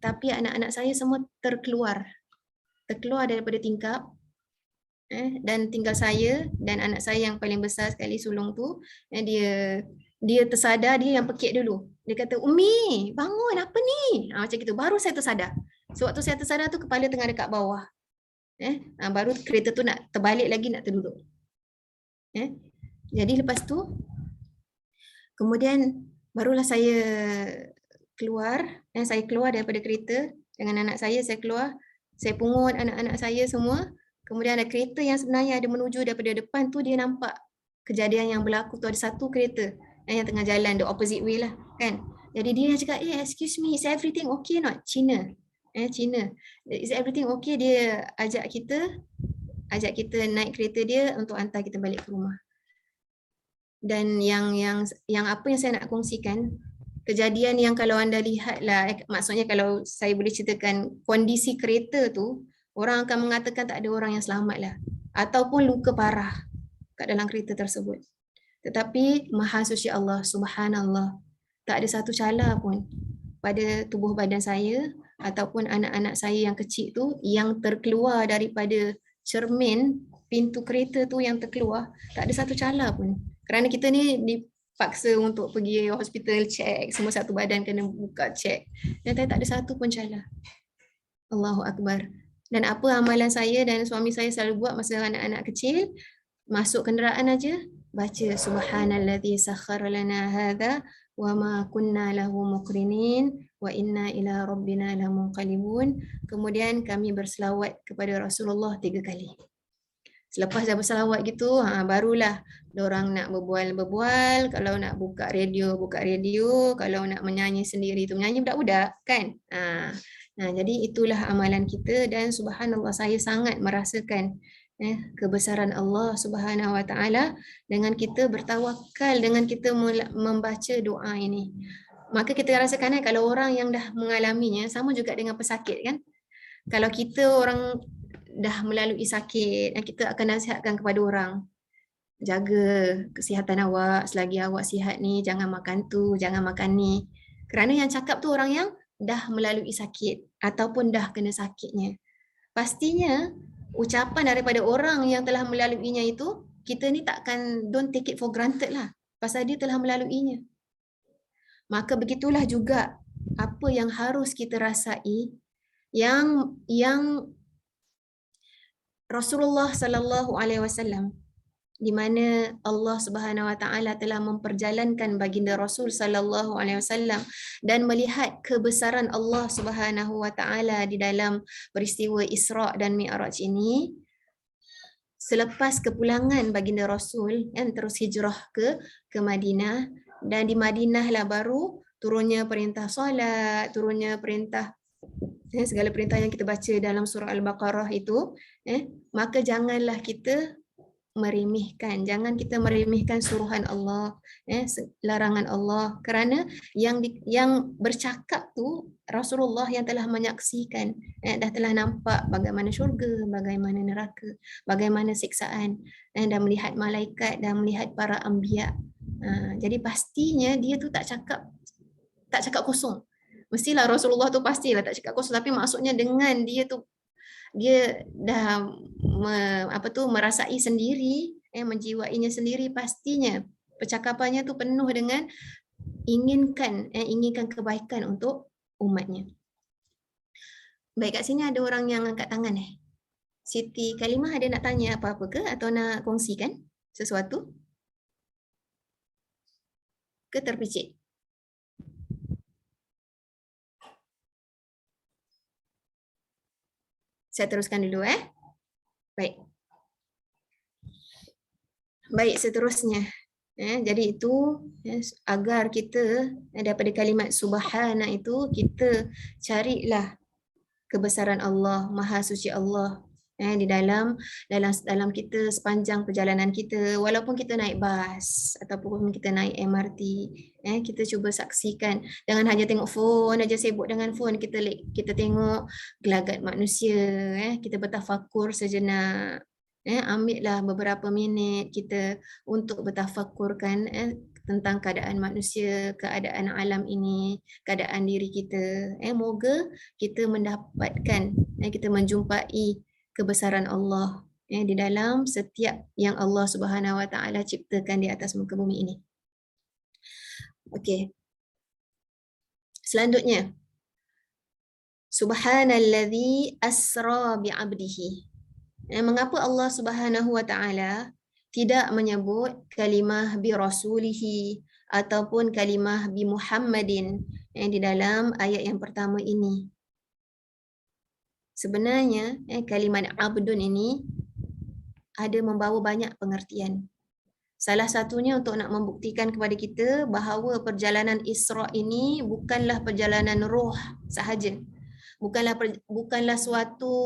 tapi anak-anak saya semua terkeluar daripada tingkap, dan tinggal saya dan anak saya yang paling besar sekali sulung tu, dia tersadar, dia yang pekik dulu. Dia kata, "Umi, bangun, apa ni?" Macam gitu. Baru saya tersadar. Sewaktu saya tersadar tu kepala tengah dekat bawah. Baru kereta tu nak terbalik lagi, nak terduduk. Jadi lepas tu, kemudian barulah saya keluar daripada kereta dengan anak saya keluar, saya pungut anak-anak saya semua. Kemudian ada kereta yang sebenarnya ada menuju daripada depan tu, dia nampak kejadian yang berlaku tu, ada satu kereta yang tengah jalan the opposite way lah kan. Jadi dia yang cakap, excuse me, is everything okay not? Cina. Is everything okay? Dia ajak kita naik kereta dia untuk hantar kita balik ke rumah. Dan yang apa yang saya nak kongsikan, kejadian yang kalau anda lihat lah, maksudnya kalau saya boleh ceritakan kondisi kereta tu, orang akan mengatakan tak ada orang yang selamat lah, ataupun luka parah kat dalam kereta tersebut. Tetapi Maha Suci Allah, Subhanallah, tak ada satu cala pun pada tubuh badan saya ataupun anak-anak saya yang kecil tu yang terkeluar daripada cermin pintu kereta tu, yang terkeluar, tak ada satu cala pun. Kerana kita ni dipaksa untuk pergi hospital check, semua satu badan kena buka check, dan tak ada satu pun cala. Allahu Akbar. Dan apa amalan saya dan suami saya selalu buat masa anak-anak kecil, masuk kenderaan aja, baca subhanallazi sakhkhara lana hadza wa ma kunna lahu muqrinin wa inna ila rabbina lamunqalibun. Kemudian kami berselawat kepada Rasulullah 3 kali. Selepas dah berselawat gitu, barulah diorang nak berbual, kalau nak buka radio, kalau nak menyanyi sendiri tu menyanyi budak-budak kan. Jadi itulah amalan kita, dan subhanallah saya sangat merasakan kebesaran Allah Subhanahu Wa Taala dengan kita bertawakal, dengan kita membaca doa ini. Maka kita rasakan kalau orang yang dah mengalaminya, sama juga dengan pesakit kan. Kalau kita orang dah melalui sakit, kita akan nasihatkan kepada orang, jaga kesihatan awak, selagi awak sihat ni, jangan makan tu, jangan makan ni. Kerana yang cakap tu orang yang dah melalui sakit ataupun dah kena sakitnya. Pastinya ucapan daripada orang yang telah melaluinya itu, kita ni takkan, don't take it for granted lah, pasal dia telah melaluinya. Maka begitulah juga apa yang harus kita rasai, yang Rasulullah sallallahu alaihi wasallam, di mana Allah Subhanahu Wa Taala telah memperjalankan baginda Rasul sallallahu alaihi wasallam dan melihat kebesaran Allah Subhanahu Wa Taala di dalam peristiwa Isra dan Mi'raj ini. Selepas kepulangan baginda Rasul terus hijrah ke Madinah, dan di Madinah lah baru turunnya perintah solat, turunnya perintah segala perintah yang kita baca dalam surah Al-Baqarah itu, maka jangan kita meremehkan suruhan Allah, larangan Allah, kerana yang bercakap tu Rasulullah yang telah menyaksikan, dah telah nampak bagaimana syurga, bagaimana neraka, bagaimana siksaan, dan melihat malaikat dan melihat para anbiya. Jadi pastinya dia tu tak cakap kosong. Mestilah Rasulullah tu pastilah tak cakap kosong, tapi maksudnya dengan dia dah merasai sendiri, menjiwainya sendiri, pastinya percakapannya tu penuh dengan inginkan kebaikan untuk umatnya. Baik, kat sini ada orang yang angkat tangan Siti Kalimah ada nak tanya apa-apa ke atau nak kongsikan sesuatu ke terpicit? Saya teruskan dulu Baik. Baik, seterusnya. Jadi itu agar kita daripada kalimat subhana itu kita carilah kebesaran Allah, maha suci Allah di dalam kita sepanjang perjalanan kita, walaupun kita naik bas ataupun kita naik MRT, kita cuba saksikan, jangan hanya tengok phone aja, sibuk dengan phone, kita tengok gelagat manusia, kita bertafakur sejenak, ambillah beberapa minit kita untuk bertafakurkan tentang keadaan manusia, keadaan alam ini, keadaan diri kita. Moga kita mendapatkan, kita menjumpai kebesaran Allah di dalam setiap yang Allah Subhanahu Wa Taala ciptakan di atas muka bumi ini. Okey. Selanjutnya, Subhanalladzi asra bi'abdihi. Mengapa Allah Subhanahu Wa Taala tidak menyebut kalimah bi rasulihi ataupun kalimah bi Muhammadin di dalam ayat yang pertama ini? Sebenarnya kalimat abdun ini ada membawa banyak pengertian. Salah satunya untuk nak membuktikan kepada kita bahawa perjalanan Isra ini bukanlah perjalanan roh sahaja. Bukanlah suatu,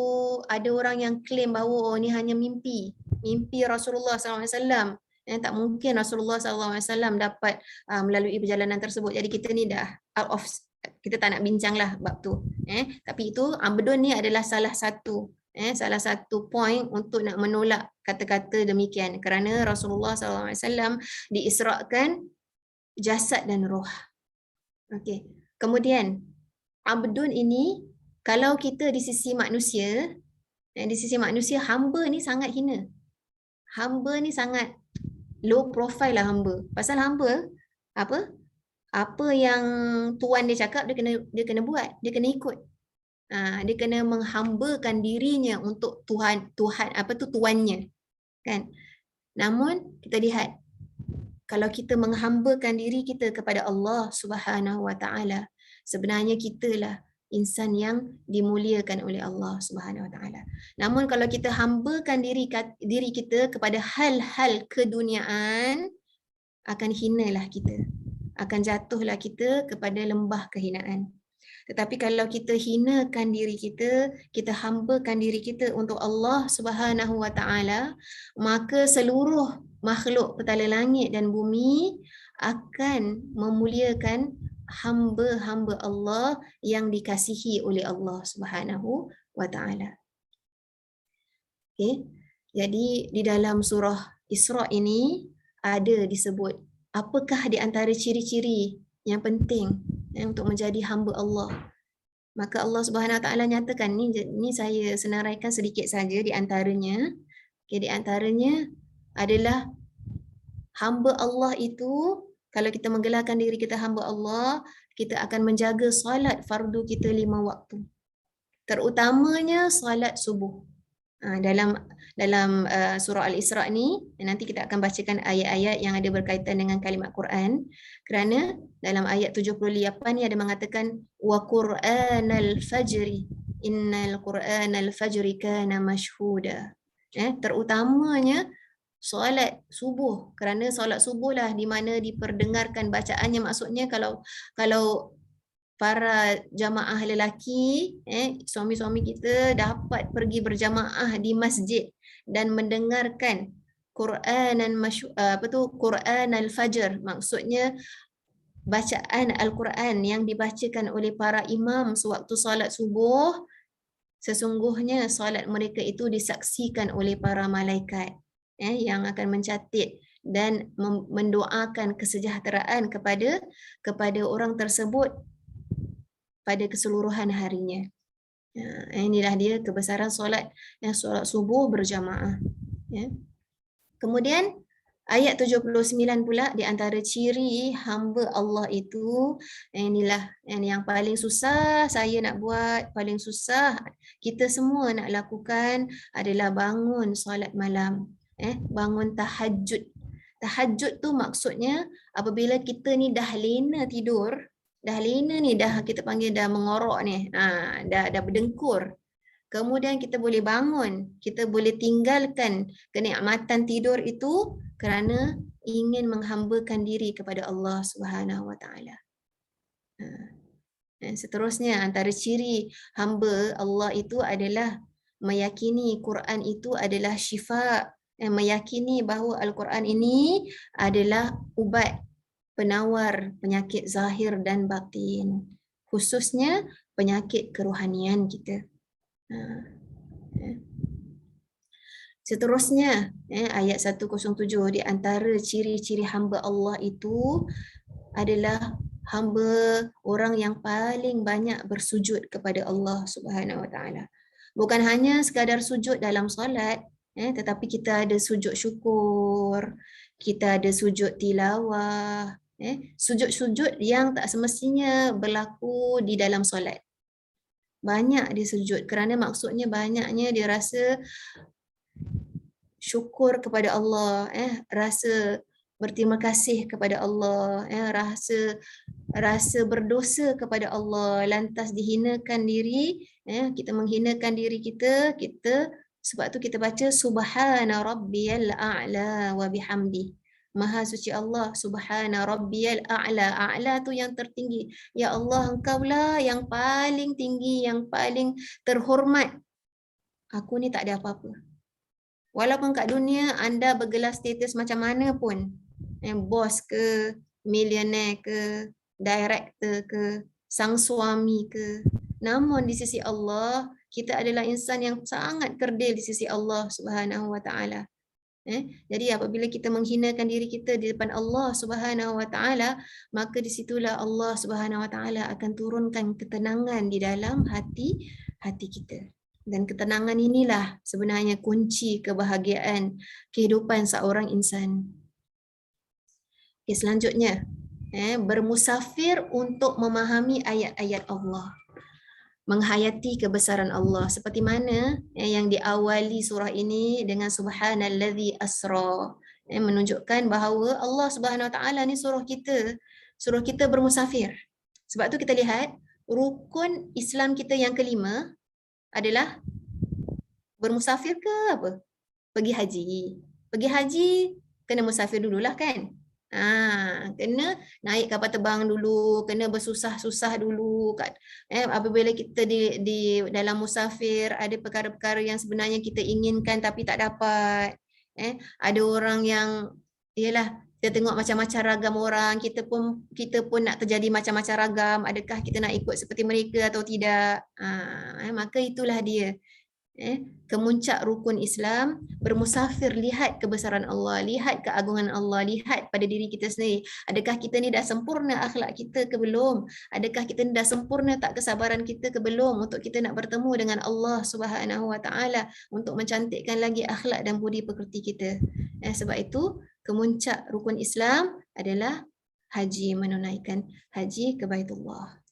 ada orang yang claim bahawa ini hanya mimpi Rasulullah SAW. Tak mungkin Rasulullah SAW dapat melalui perjalanan tersebut. Jadi kita ni dah out of, kita tak nak bincanglah bab tu. Tapi itu abdun ni adalah salah satu point untuk nak menolak kata-kata demikian, kerana Rasulullah SAW diisrakan jasad dan roh. Okey. Kemudian abdun ini, kalau kita di sisi manusia, hamba ni sangat hina. Hamba ni sangat low profile lah hamba. Pasal hamba apa yang tuan dia cakap dia kena buat, dia kena ikut. Dia kena menghambakan dirinya untuk tuannya, kan? Namun kita lihat, kalau kita menghambakan diri kita kepada Allah Subhanahu Wa Taala, sebenarnya kitalah insan yang dimuliakan oleh Allah Subhanahu Wa Taala. Namun kalau kita hambakan diri kita kepada hal-hal keduniaan, akan hinalah kita, akan jatuhlah kita kepada lembah kehinaan. Tetapi kalau kita hinakan diri kita, kita hambakan diri kita untuk Allah Subhanahu Wa Taala, maka seluruh makhluk petala langit dan bumi akan memuliakan hamba-hamba Allah yang dikasihi oleh Allah Subhanahu Wa Taala. Okey. Jadi di dalam surah Isra ini ada disebut apakah di antara ciri-ciri yang penting untuk menjadi hamba Allah. Maka Allah Subhanahu Wa Taala nyatakan, ni saya senaraikan sedikit saja di antaranya. Di antaranya adalah hamba Allah itu, kalau kita menggelarkan diri kita hamba Allah, kita akan menjaga solat fardu kita 5 waktu. Terutamanya solat subuh. Dalam surah Al-Isra ni, nanti kita akan bacakan ayat-ayat yang ada berkaitan dengan kalimat Quran, kerana dalam ayat 78 ni ada mengatakan wa Qur'anal fajri innal Qur'anal fajri kana mashhuda. Terutamanya solat subuh, kerana solat subuh lah di mana diperdengarkan bacaannya. Maksudnya kalau para jamaah lelaki, suami-suami kita dapat pergi berjamaah di masjid dan mendengarkan Quran al-Fajr, maksudnya bacaan Al-Quran yang dibacakan oleh para imam sewaktu solat subuh, sesungguhnya solat mereka itu disaksikan oleh para malaikat yang akan mencatat dan mendoakan kesejahteraan kepada orang tersebut pada keseluruhan harinya. Inilah dia kebesaran solat subuh berjamaah. Kemudian Ayat 79 pula, di antara ciri hamba Allah itu, inilah yang paling susah saya nak buat, paling susah kita semua nak lakukan adalah bangun solat malam. Bangun tahajud. Tahajud tu maksudnya apabila kita ni dah lena tidur, dah lena ni, dah kita panggil dah mengorok ni, dah berdengkur. Kemudian kita boleh bangun, kita boleh tinggalkan kenikmatan tidur itu kerana ingin menghambakan diri kepada Allah Subhanahu Wa Taala. Seterusnya, antara ciri hamba Allah itu adalah meyakini Quran itu adalah syifa, meyakini bahawa Al-Quran ini adalah ubat penawar penyakit zahir dan batin, khususnya penyakit kerohanian kita. Seterusnya, ayat 107, di antara ciri-ciri hamba Allah itu adalah hamba orang yang paling banyak bersujud kepada Allah Subhanahu Wa Taala. Bukan hanya sekadar sujud dalam solat, tetapi kita ada sujud syukur, kita ada sujud tilawah, sujud-sujud yang tak semestinya berlaku di dalam solat. Banyak dia sujud kerana maksudnya banyaknya dia rasa syukur kepada Allah, rasa berterima kasih kepada Allah, rasa berdosa kepada Allah, lantas dihinakan diri, kita menghinakan diri kita, sebab tu kita baca subhana rabbiyal a'la wa bihamdi. Maha suci Allah, subhana rabbiyal a'la. A'la tu yang tertinggi. Ya Allah, engkaulah yang paling tinggi, yang paling terhormat. Aku ni tak ada apa-apa. Walaupun kat dunia anda bergelar status macam mana pun, bos ke, milioner ke, director ke, sang suami ke, namun di sisi Allah, kita adalah insan yang sangat kerdil di sisi Allah Subhanahu Wa Taala. Jadi apabila kita menghinakan diri kita di depan Allah Subhanahu Wa Taala, maka di situlah Allah Subhanahu Wa Taala akan turunkan ketenangan di dalam hati kita. Dan ketenangan inilah sebenarnya kunci kebahagiaan kehidupan seorang insan. Okay, selanjutnya, bermusafir untuk memahami ayat-ayat Allah, menghayati kebesaran Allah, seperti mana yang diawali surah ini dengan subhanallazi asra, menunjukkan bahawa Allah Subhanahu Wa Taala ni suruh kita bermusafir. Sebab tu kita lihat rukun Islam kita yang kelima adalah bermusafir ke apa? Pergi haji. Pergi haji kena musafir dululah kan? Kena naik kapal terbang dulu, kena bersusah-susah dulu kat, apabila kita di dalam musafir ada perkara-perkara yang sebenarnya kita inginkan tapi tak dapat. Ada orang yang kita tengok macam-macam ragam orang, kita pun nak terjadi macam-macam ragam, adakah kita nak ikut seperti mereka atau tidak? Maka itulah dia. Kemuncak rukun Islam, bermusafir, lihat kebesaran Allah, lihat keagungan Allah, lihat pada diri kita sendiri. Adakah kita ni dah sempurna akhlak kita ke belum? Adakah kita ni dah sempurna tak kesabaran kita ke belum untuk kita nak bertemu dengan Allah Subhanahu Wa Taala, untuk mencantikkan lagi akhlak dan budi pekerti kita. Sebab itu kemuncak rukun Islam adalah haji, menunaikan haji ke Baitullah.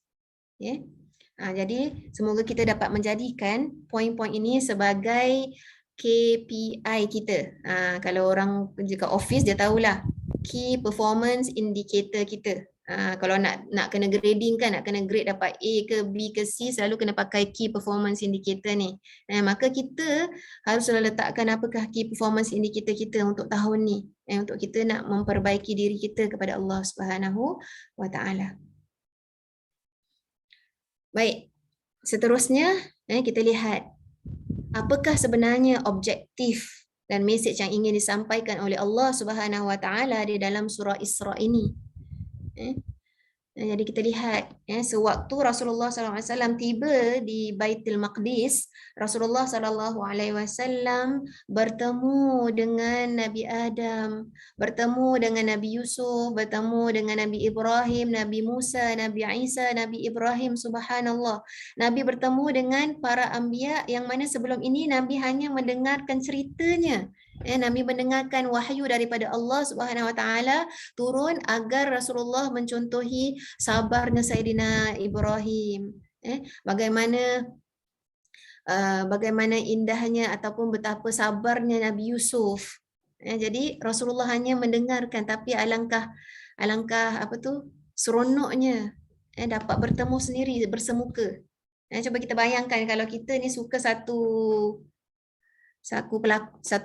Jadi semoga kita dapat menjadikan poin-poin ini sebagai KPI kita. Kalau orang kerja kat office dia tahulah key performance indicator kita. Kalau nak kena grading kan, nak kena grade dapat A ke B ke C, selalu kena pakai key performance indicator ni. Maka kita harus selalu letakkan apakah key performance indicator kita untuk tahun ni, untuk kita nak memperbaiki diri kita kepada Allah Subhanahu Wa Taala. Baik, seterusnya kita lihat apakah sebenarnya objektif dan mesej yang ingin disampaikan oleh Allah Subhanahu Wa Taala di dalam surah Isra ini. Jadi kita lihat, sewaktu Rasulullah SAW tiba di Baitul Maqdis, Rasulullah SAW bertemu dengan Nabi Adam, bertemu dengan Nabi Yusuf, bertemu dengan Nabi Ibrahim, Nabi Musa, Nabi Isa, Nabi Ibrahim, subhanallah. Nabi bertemu dengan para anbiya yang mana sebelum ini Nabi hanya mendengarkan ceritanya. Nabi mendengarkan wahyu daripada Allah Subhanahu Wa Taala turun agar Rasulullah mencontohi sabarnya Sayyidina Ibrahim. Bagaimana bagaimana indahnya ataupun betapa sabarnya Nabi Yusuf. Jadi Rasulullah hanya mendengarkan, tapi alangkah apa tu seronoknya dapat bertemu sendiri bersemuka. Cuba kita bayangkan kalau kita ni suka satu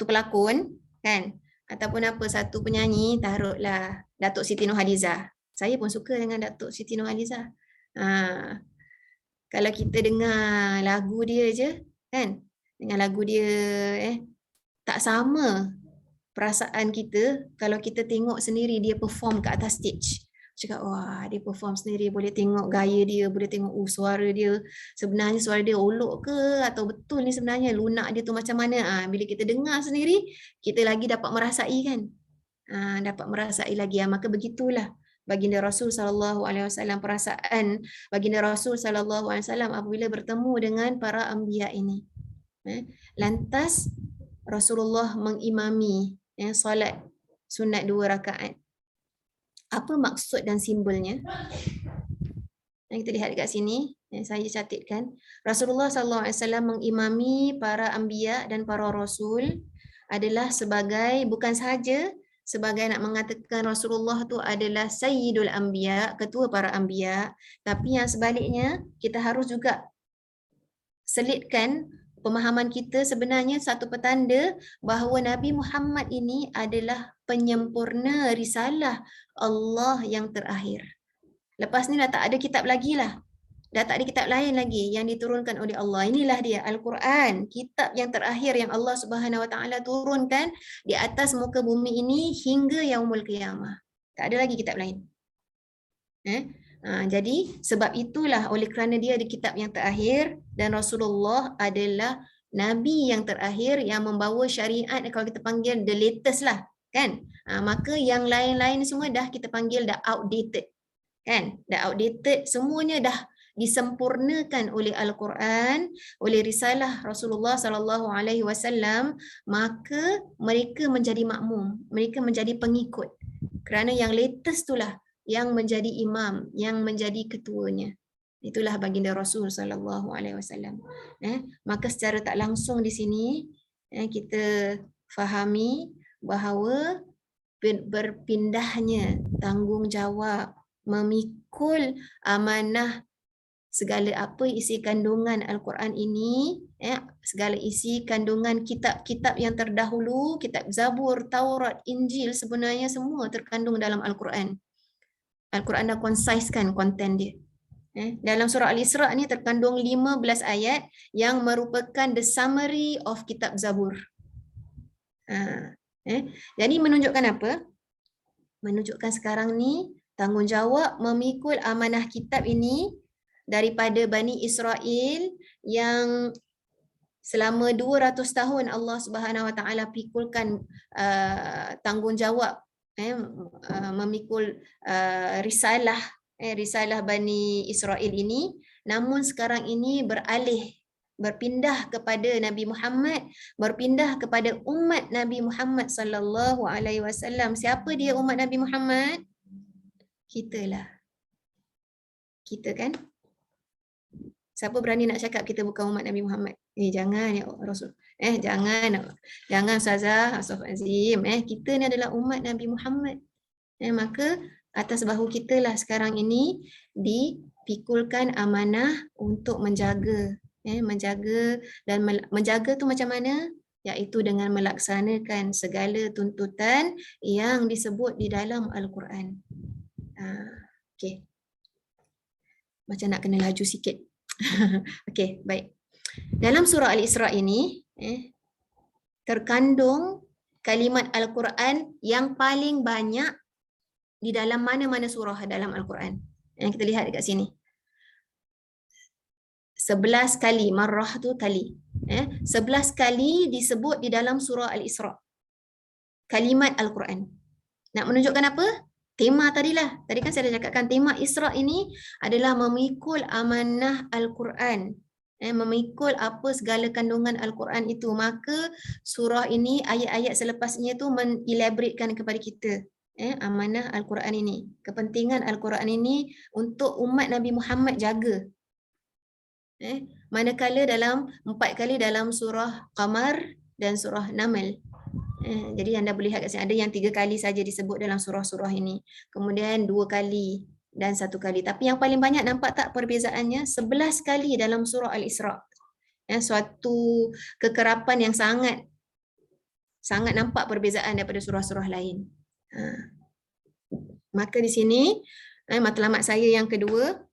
pelakon kan, ataupun satu penyanyi, taruhlah Datuk Siti Nurhalizah. Saya pun suka dengan Datuk Siti Nurhalizah. Kalau kita dengar lagu dia je kan, dengan lagu dia tak sama perasaan kita kalau kita tengok sendiri dia perform kat atas stage. Cakap wah, dia perform sendiri, boleh tengok gaya dia, boleh tengok suara dia, sebenarnya suara dia olok ke atau betul ni sebenarnya lunak dia tu macam mana. Bila kita dengar sendiri, kita lagi dapat merasai kan. Dapat merasai lagi. Maka begitulah baginda Rasul sallallahu alaihi wasallam, perasaan baginda Rasul sallallahu alaihi wasallam apabila bertemu dengan para anbiya ini. Lantas Rasulullah mengimami solat sunat 2 rakaat. Apa maksud dan simbolnya? Kita lihat dekat sini, saya catatkan. Rasulullah sallallahu alaihi wasallam mengimami para anbiya dan para rasul adalah sebagai, bukan sahaja sebagai nak mengatakan Rasulullah tu adalah Sayyidul Anbiya, ketua para anbiya, tapi yang sebaliknya kita harus juga selitkan pemahaman kita sebenarnya satu petanda bahawa Nabi Muhammad ini adalah penyempurna risalah Allah yang terakhir. Lepas ni dah tak ada kitab lagi lah. Dah tak ada kitab lain lagi yang diturunkan oleh Allah. Inilah dia Al-Quran, kitab yang terakhir yang Allah Subhanahu Wa Taala turunkan di atas muka bumi ini hingga yaumul qiyamah. Tak ada lagi kitab lain. Jadi sebab itulah oleh kerana dia ada kitab yang terakhir dan Rasulullah adalah Nabi yang terakhir yang membawa syariat, kalau kita panggil the latest lah kan, maka yang lain-lain semua dah kita panggil dah outdated kan, dah outdated, semuanya dah disempurnakan oleh Al-Quran, oleh risalah Rasulullah sallallahu alaihi wasallam, maka mereka menjadi makmum, mereka menjadi pengikut kerana yang latest itulah yang menjadi imam, yang menjadi ketuanya. Itulah baginda Rasul sallallahu alaihi wasallam. Maka secara tak langsung di sini kita fahami bahawa berpindahnya tanggungjawab memikul amanah segala apa isi kandungan Al-Quran ini, segala isi kandungan kitab-kitab yang terdahulu, kitab Zabur, Taurat, Injil, sebenarnya semua terkandung dalam Al-Quran. Al-Quran dah consisekan konten dia. Dalam surah Al-Isra' ni terkandung 15 ayat yang merupakan the summary of kitab Zabur. Jadi menunjukkan apa? Menunjukkan sekarang ni tanggungjawab memikul amanah kitab ini daripada Bani Israel yang selama 200 tahun Allah Subhanahu Wa Taala pikulkan tanggungjawab memikul risalah Bani Israel ini, namun sekarang ini berpindah kepada Nabi Muhammad, berpindah kepada umat Nabi Muhammad sallallahu alaihi wasallam. Siapa dia umat Nabi Muhammad? Kitalah. Kita kan? Siapa berani nak cakap kita bukan umat Nabi Muhammad? Jangan ya Rasul. Jangan Ustazah, Astagfirullahalazim. Kita ni adalah umat Nabi Muhammad. Maka atas bahu kita lah sekarang ini dipikulkan amanah untuk menjaga. Menjaga, dan menjaga tu macam mana? Iaitu dengan melaksanakan segala tuntutan yang disebut di dalam Al-Quran. Okey. Macam nak kena laju sikit. Okey, baik. Dalam surah Al-Isra' ini terkandung kalimat Al-Quran yang paling banyak di dalam mana-mana surah dalam Al-Quran. Kita lihat dekat sini. 11 kali, marrah tu kali. 11 kali disebut di dalam surah Al-Isra'. Kalimat Al-Quran. Nak menunjukkan apa? Tema tadilah. Tadi kan saya dah cakapkan tema Isra' ini adalah memikul amanah Al-Quran. memikul apa segala kandungan Al-Quran itu, maka surah ini ayat-ayat selepasnya tu mengelaboratekan kepada kita amanah Al-Quran ini, kepentingan Al-Quran ini untuk umat Nabi Muhammad jaga. Manakala dalam 4 kali dalam surah Qamar dan surah Naml. Jadi anda boleh lihat kat sini ada yang 3 kali saja disebut dalam surah-surah ini. Kemudian 2 kali dan 1 kali. Tapi yang paling banyak nampak tak perbezaannya? 11 kali dalam surah Al-Isra. Suatu kekerapan yang sangat nampak perbezaan daripada surah-surah lain. Maka di sini matlamat saya yang kedua,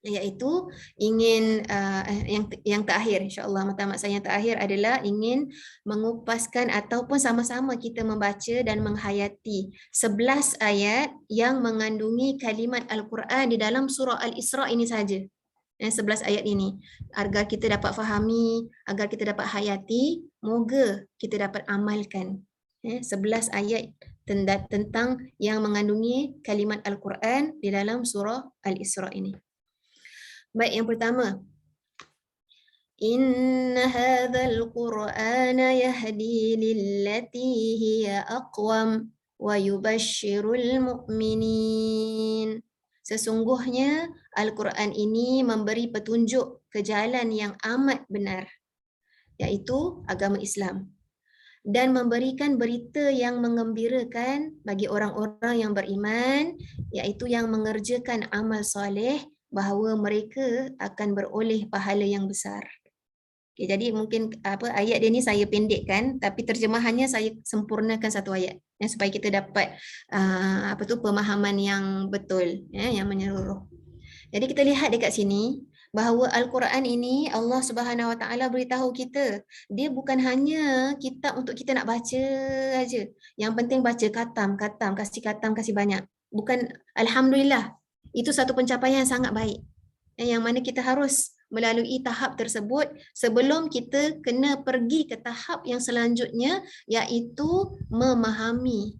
iaitu ingin yang terakhir, insya-Allah matlamat saya yang terakhir adalah ingin mengupaskan ataupun sama-sama kita membaca dan menghayati 11 ayat yang mengandungi kalimat Al-Quran di dalam surah Al-Isra ini saja. 11 ayat ini agar kita dapat fahami, agar kita dapat hayati, moga kita dapat amalkan 11 ayat tentang yang mengandungi kalimat Al-Quran di dalam surah Al-Isra ini. Baik, yang pertama. Inna hadzal Qur'ana yahdi lillati hiya aqwam wa yubashshirul mu'minin. Sesungguhnya Al-Quran ini memberi petunjuk ke jalan yang amat benar, iaitu agama Islam, dan memberikan berita yang mengembirakan bagi orang-orang yang beriman, iaitu yang mengerjakan amal soleh, bahawa mereka akan beroleh pahala yang besar. Okay, jadi mungkin ayat dia ni saya pendekkan, tapi terjemahannya saya sempurnakan satu ayat supaya kita dapat pemahaman yang betul, yang menyeluruh. Jadi kita lihat dekat sini bahawa Al-Quran ini Allah Subhanahu Wa Taala beritahu kita, dia bukan hanya kitab untuk kita nak baca aja. Yang penting baca katam, kasih banyak. Bukan, alhamdulillah. Itu satu pencapaian yang sangat baik. Yang mana kita harus melalui tahap tersebut sebelum kita kena pergi ke tahap yang selanjutnya, iaitu memahami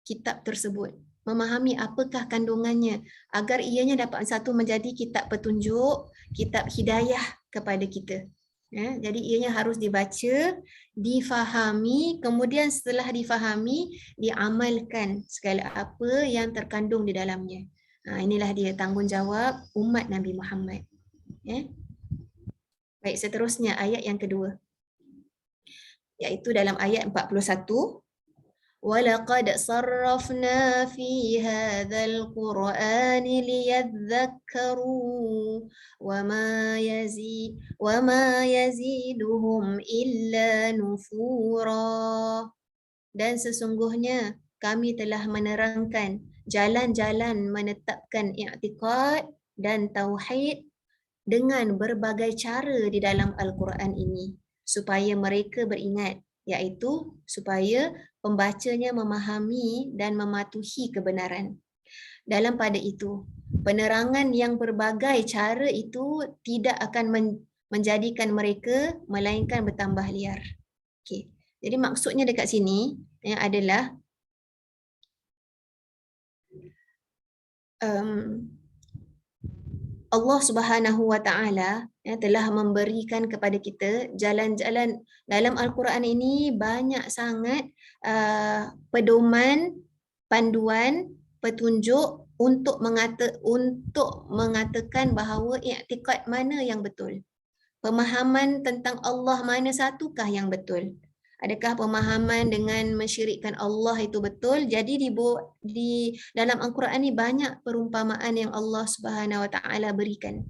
kitab tersebut. Memahami apakah kandungannya agar ianya dapat satu menjadi kitab petunjuk, kitab hidayah kepada kita. Jadi ianya harus dibaca, difahami, kemudian setelah difahami, diamalkan segala apa yang terkandung di dalamnya. Inilah dia tanggungjawab umat Nabi Muhammad. Baik, seterusnya ayat yang kedua, iaitu dalam ayat 41. وَلَقَدْ صَرَّفْنَا فِي هَذَا الْقُرْآنِ لِيَذَّكَّرُوا وَمَا يَزِيدُهُمْ إِلَّا نُفُورًا. Dan sesungguhnya kami telah menerangkan jalan-jalan menetapkan i'tiqad dan tauhid dengan berbagai cara di dalam Al-Quran ini supaya mereka beringat, iaitu supaya pembacanya memahami dan mematuhi kebenaran. Dalam pada itu, penerangan yang berbagai cara itu tidak akan menjadikan mereka melainkan bertambah liar. Okey. Jadi maksudnya dekat sini adalah Allah Subhanahu Wa Taala telah memberikan kepada kita jalan-jalan dalam Al-Quran ini, banyak sangat pedoman, panduan, petunjuk untuk mengatakan bahawa i'tiqad mana yang betul. Pemahaman tentang Allah mana satukah yang betul? Adakah pemahaman dengan mensyirikkan Allah itu betul? Jadi di dalam Al-Quran ini banyak perumpamaan yang Allah Subhanahu Wa Taala berikan.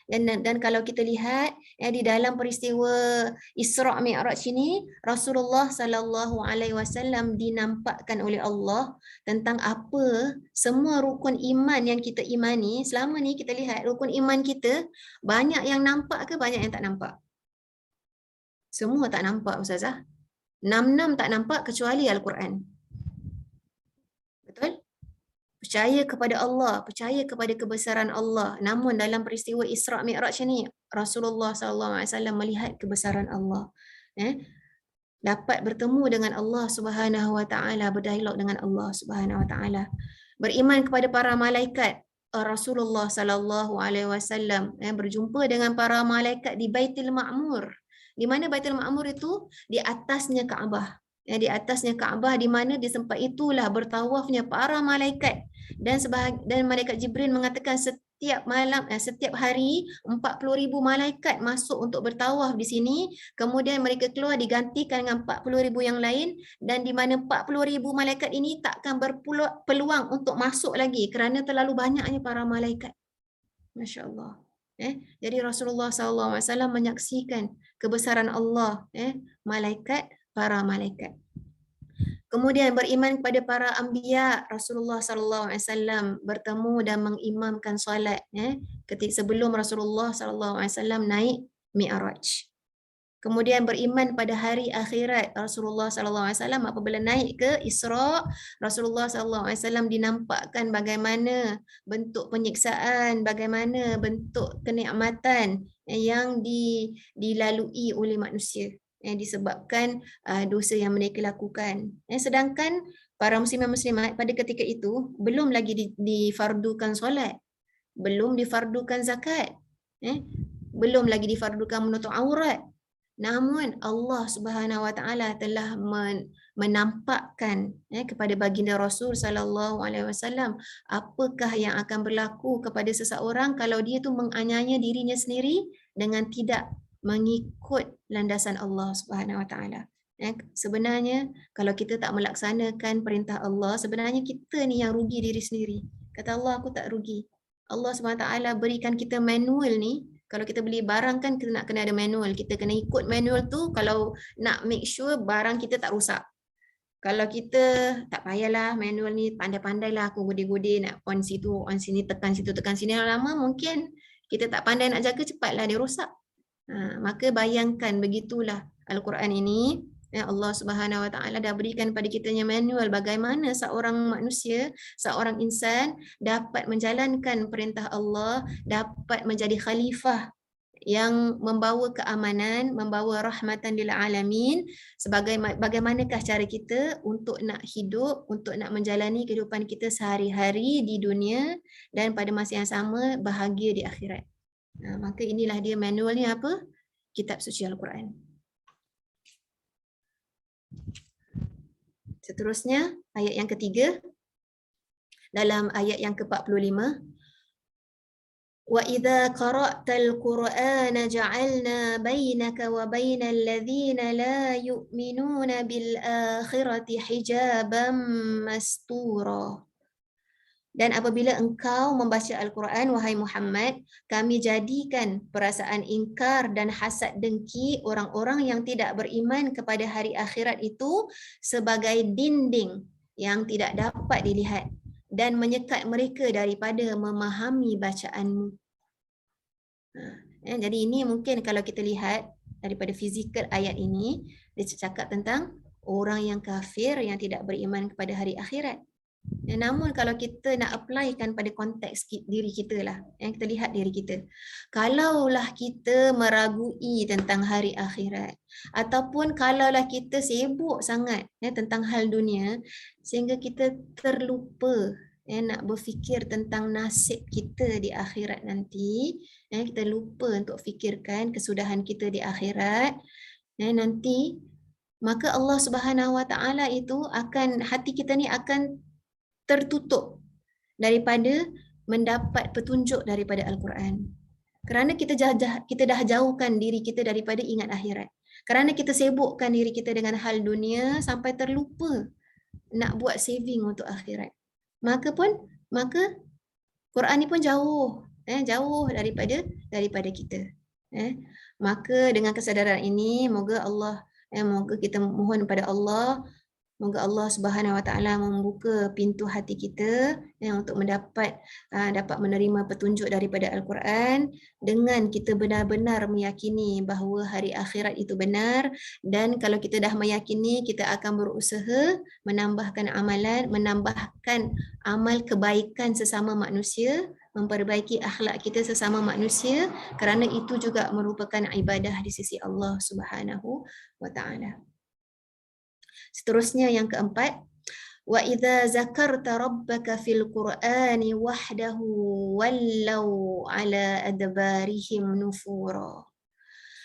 Dan kalau kita lihat di dalam peristiwa Isra' Mi'raj ini, Rasulullah sallallahu alaihi wasallam dinampakkan oleh Allah tentang apa semua rukun iman yang kita imani. Selama ni kita lihat rukun iman kita, banyak yang nampak ke banyak yang tak nampak? Semua tak nampak, Ustazah. 6 tak nampak kecuali Al-Quran. Betul? Percaya kepada Allah, percaya kepada kebesaran Allah. Namun dalam peristiwa Isra' Mi'raj ini, Rasulullah SAW melihat kebesaran Allah. Dapat bertemu dengan Allah Subhanahu Wa Taala, berdialog dengan Allah Subhanahu Wa Taala. Beriman kepada para malaikat. Rasulullah sallallahu alaihi wasallam berjumpa dengan para malaikat di Baitul Ma'mur. Di mana Baitul Ma'mur itu? Di atasnya Kaabah. Di atasnya Kaabah, di mana di tempat itulah bertawafnya para malaikat. Dan malaikat Jibril mengatakan setiap malam, setiap hari 40,000 malaikat masuk untuk bertawaf di sini. Kemudian mereka keluar digantikan dengan 40,000 yang lain, dan di mana 40,000 malaikat ini takkan berpeluang untuk masuk lagi kerana terlalu banyaknya para malaikat. Masya Allah. Jadi Rasulullah SAW menyaksikan kebesaran Allah, malaikat, para malaikat. Kemudian beriman kepada para anbiya. Rasulullah SAW bertemu dan mengimamkan solat ketika sebelum Rasulullah SAW naik Mi'raj. Kemudian beriman pada hari akhirat. Rasulullah SAW apabila naik ke Isra, Rasulullah SAW dinampakkan bagaimana bentuk penyiksaan, bagaimana bentuk kenikmatan yang dilalui oleh manusia disebabkan dosa yang mereka lakukan. Sedangkan para muslimin muslimat pada ketika itu belum lagi difardukan solat, belum difardukan zakat, belum lagi difardukan menutup aurat. Namun Allah Subhanahu Wa Taala telah menampakkan kepada baginda Rasul sallallahu alaihi wasallam apakah yang akan berlaku kepada seseorang kalau dia tu menganiaya dirinya sendiri dengan tidak mengikut landasan Allah Subhanahu Wa Taala. Sebenarnya kalau kita tak melaksanakan perintah Allah, sebenarnya kita ni yang rugi diri sendiri. Kata Allah, aku tak rugi. Allah Subhanahu Wa Taala berikan kita manual ni. Kalau kita beli barang kan kita nak kena ada manual. Kita kena ikut manual tu kalau nak make sure barang kita tak rosak. Kalau kita tak payahlah manual ni, pandai-pandailah aku gode-gode nak on situ, on sini, tekan situ, tekan sini. Lama mungkin kita tak pandai nak jaga, cepatlah dia rosak. Maka bayangkan begitulah Al-Quran ini. Allah Subhanahu Wa Taala dah berikan pada kitanya manual bagaimana seorang manusia, seorang insan dapat menjalankan perintah Allah, dapat menjadi khalifah yang membawa keamanan, membawa rahmatan lil alamin. Bagaimanakah cara kita untuk nak hidup, untuk nak menjalani kehidupan kita sehari-hari di dunia dan pada masa yang sama bahagia di akhirat. Maka inilah dia manualnya apa? Kitab suci Al-Quran. Seterusnya, ayat yang ketiga. Dalam ayat yang ke-45. وَإِذَا قَرَأْتَ الْقُرْآنَ جَعَلْنَا بَيْنَكَ وَبَيْنَ الَّذِينَ لَا يُؤْمِنُونَ بِالْآخِرَةِ حِجَابًا مَسْتُورًا. Dan apabila engkau membaca Al-Quran, wahai Muhammad, kami jadikan perasaan ingkar dan hasad dengki orang-orang yang tidak beriman kepada hari akhirat itu sebagai dinding yang tidak dapat dilihat dan menyekat mereka daripada memahami bacaanmu. Jadi ini mungkin kalau kita lihat daripada fizikal ayat ini, dia cakap tentang orang yang kafir yang tidak beriman kepada hari akhirat. Namun kalau kita nak applykan pada konteks diri kita lah, kita lihat diri kita. Kalaulah kita meragui tentang hari akhirat, ataupun kalaulah kita sibuk sangat tentang hal dunia, sehingga kita terlupa nak berfikir tentang nasib kita di akhirat nanti, kita lupa untuk fikirkan kesudahan kita di akhirat nanti, maka Allah Subhanahu Wa Taala itu akan, hati kita ni akan tertutup daripada mendapat petunjuk daripada Al-Quran. Kerana kita dah jauhkan diri kita daripada ingat akhirat. Kerana kita sibukkan diri kita dengan hal dunia sampai terlupa nak buat saving untuk akhirat. Maka Quran ni pun jauh daripada kita. Maka dengan kesadaran ini, moga kita mohon kepada Allah, moga Allah Subhanahu Wa Taala membuka pintu hati kita untuk dapat menerima petunjuk daripada Al-Quran dengan kita benar-benar meyakini bahawa hari akhirat itu benar. Dan kalau kita dah meyakini, kita akan berusaha menambahkan amalan, menambahkan amal kebaikan sesama manusia, memperbaiki akhlak kita sesama manusia, kerana itu juga merupakan ibadah di sisi Allah Subhanahu Wa Taala. Seterusnya yang keempat, Wa idza zakarta rabbaka fil Qur'ani wahdahu wallau ala adbarihim nufura.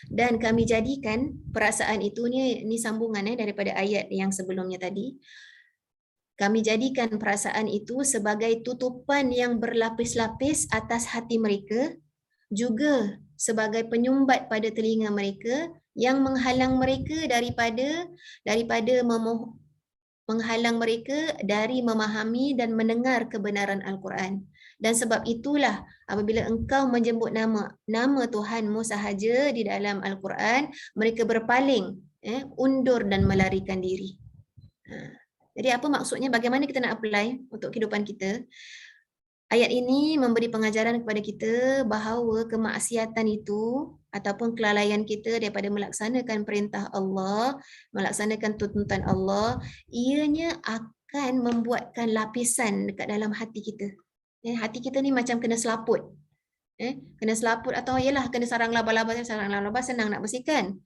Dan kami jadikan perasaan itu ni sambungan daripada ayat yang sebelumnya tadi. Kami jadikan perasaan itu sebagai tutupan yang berlapis-lapis atas hati mereka, juga sebagai penyumbat pada telinga mereka yang menghalang mereka menghalang mereka dari memahami dan mendengar kebenaran Al-Quran. Dan sebab itulah apabila engkau menyebut nama Tuhanmu sahaja di dalam Al-Quran, mereka berpaling, undur dan melarikan diri. Jadi apa maksudnya, bagaimana kita nak apply untuk kehidupan kita? Ayat ini memberi pengajaran kepada kita bahawa kemaksiatan itu ataupun kelalaian kita daripada melaksanakan perintah Allah, melaksanakan tuntutan Allah, ianya akan membuatkan lapisan dekat dalam hati kita. Hati kita ni macam kena selaput. Kena selaput atau ialah kena sarang laba-laba senang nak bersihkan.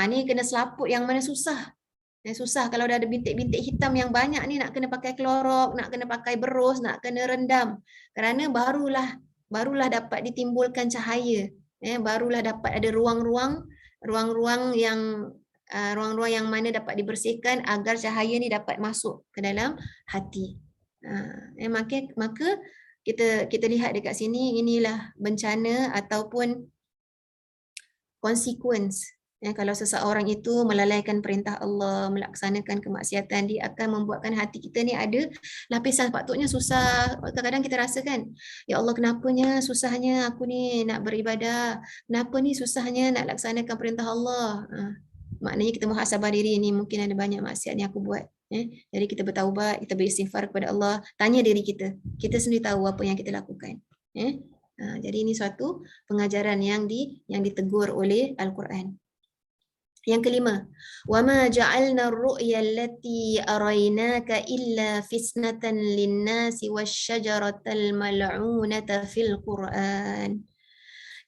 Ni kena selaput yang mana susah. Susah kalau dah ada bintik-bintik hitam yang banyak ni, nak kena pakai klorok, nak kena pakai berus, nak kena rendam. Kerana barulah dapat ditimbulkan cahaya. Barulah dapat ada ruang-ruang yang mana dapat dibersihkan agar cahaya ni dapat masuk ke dalam hati. Maka kita lihat dekat sini, inilah bencana ataupun konsekuens. Kalau seseorang itu melalaikan perintah Allah, melaksanakan kemaksiatan, dia akan membuatkan hati kita ni ada lapisan. Patutnya susah. Kadang-kadang kita rasa kan, ya Allah, kenapanya susahnya aku ni nak beribadah, kenapa ni susahnya nak laksanakan perintah Allah. Maknanya kita muhasabah diri, ni mungkin ada banyak maksiat yang aku buat. Jadi kita bertaubat, kita beristighfar kepada Allah, tanya diri kita sendiri tahu apa yang kita lakukan. Jadi ini suatu pengajaran yang ditegur oleh Al-Quran. Yang kelima, وَمَا جَعَلْنَا الرُّؤْيَا الَّتِي أَرَيْنَاكَ إِلَّا فِتْنَةً لِلنَّاسِ وَالشَّجَرَةَ الْمَلْعُونَةَ فِي الْقُرْآنِ.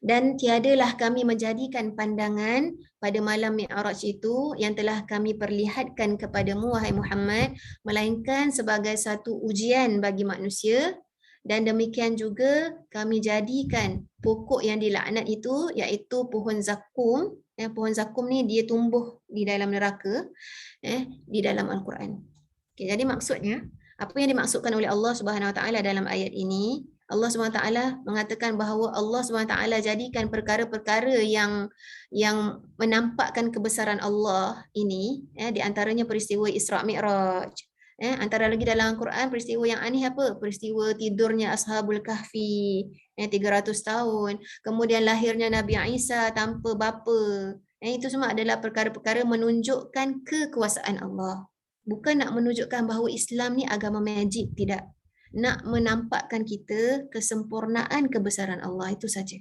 Dan tiadalah kami menjadikan pandangan pada malam Mi'raj itu yang telah kami perlihatkan kepadamu, wahai Muhammad, melainkan sebagai satu ujian bagi manusia. Dan demikian juga kami jadikan pokok yang dilaknat itu, iaitu pohon zakum. Pohon zakum ni dia tumbuh di dalam neraka, di dalam Al-Quran. Okay, jadi maksudnya, apa yang dimaksudkan oleh Allah Subhanahu Wa Taala dalam ayat ini, Allah Subhanahu Wa Taala mengatakan bahawa Allah Subhanahu Wa Taala jadikan perkara-perkara yang menampakkan kebesaran Allah ini, di antaranya peristiwa Isra' Mi'raj. Antara lagi dalam Al-Quran, peristiwa yang aneh apa? Peristiwa tidurnya Ashabul Kahfi 300 tahun. Kemudian lahirnya Nabi Isa tanpa bapa. Itu semua adalah perkara-perkara menunjukkan kekuasaan Allah. Bukan nak menunjukkan bahawa Islam ni agama magic, tidak. Nak menampakkan kita kesempurnaan kebesaran Allah, itu saja.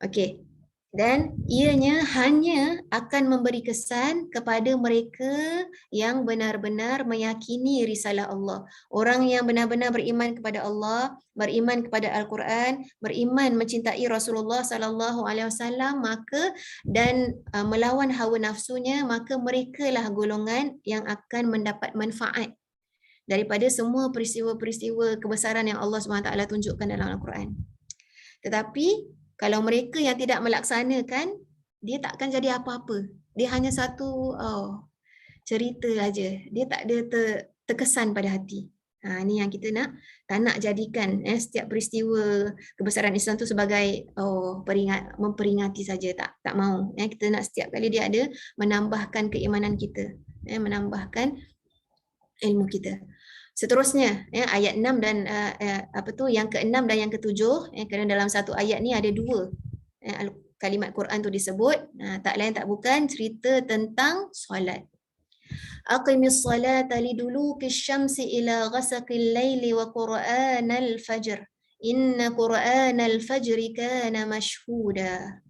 Okey. Dan ianya hanya akan memberi kesan kepada mereka yang benar-benar meyakini risalah Allah. Orang yang benar-benar beriman kepada Allah, beriman kepada Al-Quran, beriman mencintai Rasulullah sallallahu alaihi wasallam, maka dan melawan hawa nafsunya, maka merekalah golongan yang akan mendapat manfaat daripada semua peristiwa-peristiwa kebesaran yang Allah SWT tunjukkan dalam Al-Quran. Tetapi kalau mereka yang tidak melaksanakan, dia tak akan jadi apa-apa. Dia hanya satu cerita aja. Dia tak ada terkesan pada hati. Ini yang kita tak nak jadikan setiap peristiwa kebesaran Islam tu sebagai memperingati saja. Tak mau. Kita nak setiap kali dia ada menambahkan keimanan kita, menambahkan ilmu kita. Seterusnya, ayat 6 dan yang ke-6 dan yang ke-7, kerana dalam satu ayat ni ada dua kalimat Quran tu disebut, tak lain tak bukan cerita tentang solat. Aqimis salata lidulukish syamsi ila ghasaqil laili wa qur'anal fajr. Inna qur'anal fajri kana mashhuda.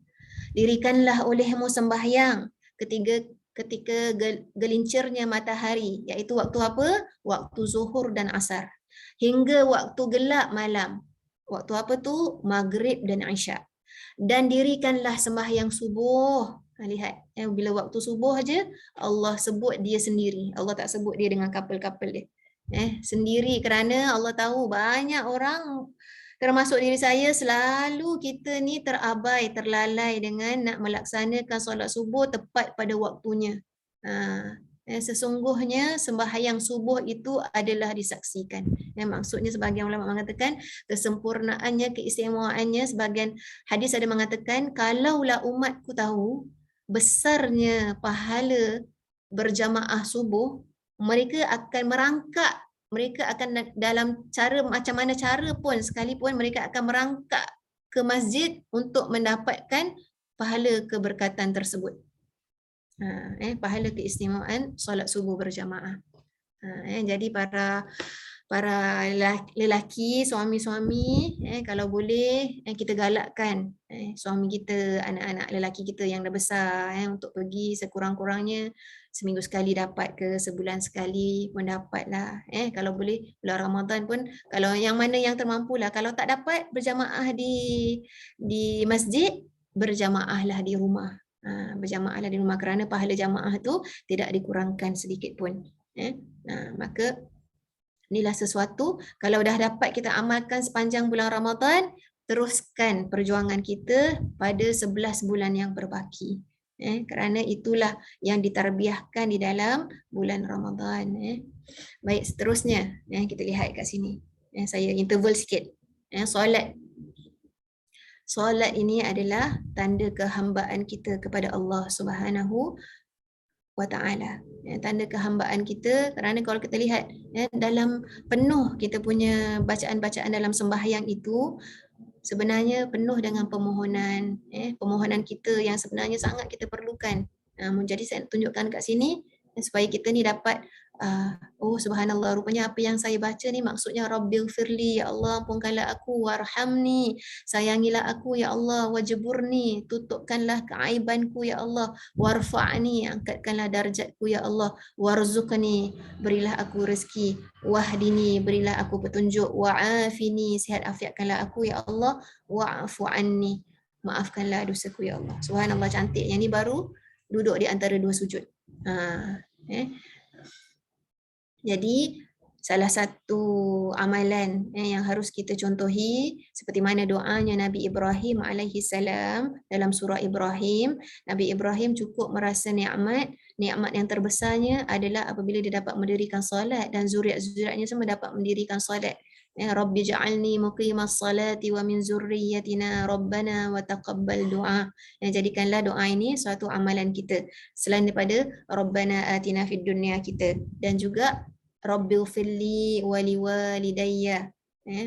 Dirikanlah olehmu sembahyang ketika gelincirnya matahari, iaitu waktu apa? Waktu zuhur dan asar. Hingga waktu gelap malam. Waktu apa tu? Maghrib dan isyak. Dan dirikanlah sembahyang subuh Lihat, bila waktu subuh aja Allah sebut dia sendiri. Allah tak sebut dia dengan couple-couple dia. Sendiri, kerana Allah tahu banyak orang termasuk diri saya selalu kita ni terabai, terlalai dengan nak melaksanakan solat subuh tepat pada waktunya. Sesungguhnya sembahyang subuh itu adalah disaksikan. Maksudnya sebagian ulama mengatakan kesempurnaannya, keistimewaannya, sebagian hadis ada mengatakan kalaulah umatku tahu besarnya pahala berjamaah subuh, mereka akan merangkak, mereka akan dalam cara macam mana cara pun sekalipun mereka akan merangkak ke masjid untuk mendapatkan pahala keberkatan tersebut. Pahala keistimewaan solat subuh berjamaah. Jadi para lelaki, suami-suami, kalau boleh kita galakkan suami kita, anak-anak lelaki kita yang dah besar untuk pergi sekurang-kurangnya seminggu sekali dapat ke, sebulan sekali pun dapatlah. Kalau boleh bulan Ramadan pun, kalau yang mana yang termampulah. Kalau tak dapat berjamaah di masjid, berjamaahlah di rumah. Berjamaahlah di rumah, kerana pahala jamaah tu tidak dikurangkan sedikit pun. Maka inilah sesuatu, kalau dah dapat kita amalkan sepanjang bulan Ramadan, teruskan perjuangan kita pada 11 bulan yang berbaki. Kerana itulah yang ditarbiahkan di dalam bulan Ramadan. Baik, seterusnya kita lihat kat sini. Saya interval sikit. Solat ini adalah tanda kehambaan kita kepada Allah Subhanahu wa ta'ala. Tanda kehambaan kita, kerana kalau kita lihat dalam penuh kita punya bacaan-bacaan dalam sembahyang itu sebenarnya penuh dengan permohonan, permohonan kita yang sebenarnya sangat kita perlukan. Jadi saya tunjukkan kat sini supaya kita ni dapat oh subhanallah, rupanya apa yang saya baca ni maksudnya Rabbil firli, ya Allah ampunkanlah aku, warhamni, sayangilah aku ya Allah, wajburni, tutupkanlah keaibanku ya Allah, warfa'ni, angkatkanlah darjatku ya Allah, warzuqni, berilah aku rezeki, wahdini, berilah aku petunjuk, wa'afini, sihat afiatkanlah aku ya Allah, wa'fu anni, maafkanlah dosaku ya Allah. Subhanallah, cantik. Yang ni baru duduk di antara dua sujud. Jadi salah satu amalan yang harus kita contohi, seperti mana doanya Nabi Ibrahim alaihi salam dalam surah Ibrahim. Nabi Ibrahim cukup merasa nikmat yang terbesarnya adalah apabila dia dapat mendirikan solat dan zuriat-zuriatnya semua dapat mendirikan solat. Rabbi ja'alni muqimas salati wa min zurriyyatina rabbana wa taqabbal du'a. Jadikanlah doa ini suatu amalan kita selain daripada Rabbana atina fid dunya kita, dan juga Rabbil firli wa liwalidayya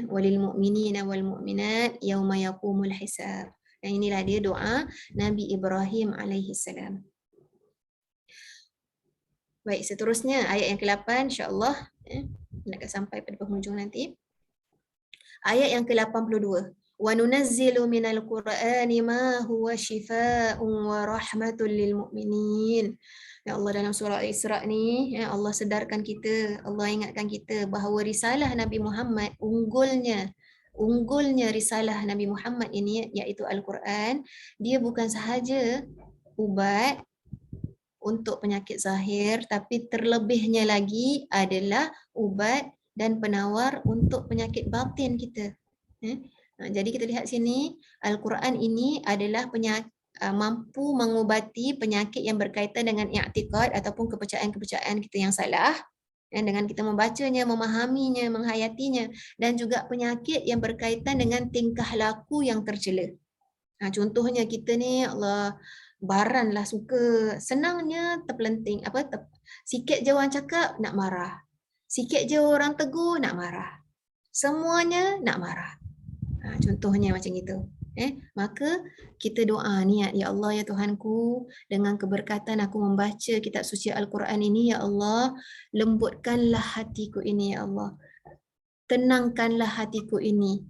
walil mu'minina wal mu'minat yauma yaqumul hisab. Inilah dia doa Nabi Ibrahim alaihi salam. Baik, seterusnya ayat yang ke-8 insya-Allah nak sampai pada penghujung nanti. Ayat yang ke-82. Wa nunazzilu minal Qur'ani ma huwa shifaa'un wa rahmatul lil mu'minin. Ya Allah, dalam surah Al-Isra ni, Allah sedarkan kita, Allah ingatkan kita bahawa risalah Nabi Muhammad, unggulnya risalah Nabi Muhammad ini, iaitu Al-Quran, dia bukan sahaja ubat untuk penyakit zahir, tapi terlebihnya lagi adalah ubat dan penawar untuk penyakit batin kita. Jadi kita lihat sini, Al-Quran ini adalah mampu mengubati penyakit yang berkaitan dengan i'tiqad ataupun kepercayaan-kepercayaan kita yang salah, dengan kita membacanya, memahaminya, menghayatinya, dan juga penyakit yang berkaitan dengan tingkah laku yang tercela. Contohnya kita ni, Allah, baranlah suka, senangnya terpelenting, sikit je orang cakap nak marah, sikit je orang tegur nak marah, semuanya nak marah. Contohnya macam itu. Maka kita doa, niat, ya Allah, ya Tuhanku, dengan keberkatan aku membaca kitab suci Al-Quran ini, ya Allah, lembutkanlah hatiku ini, ya Allah, tenangkanlah hatiku ini,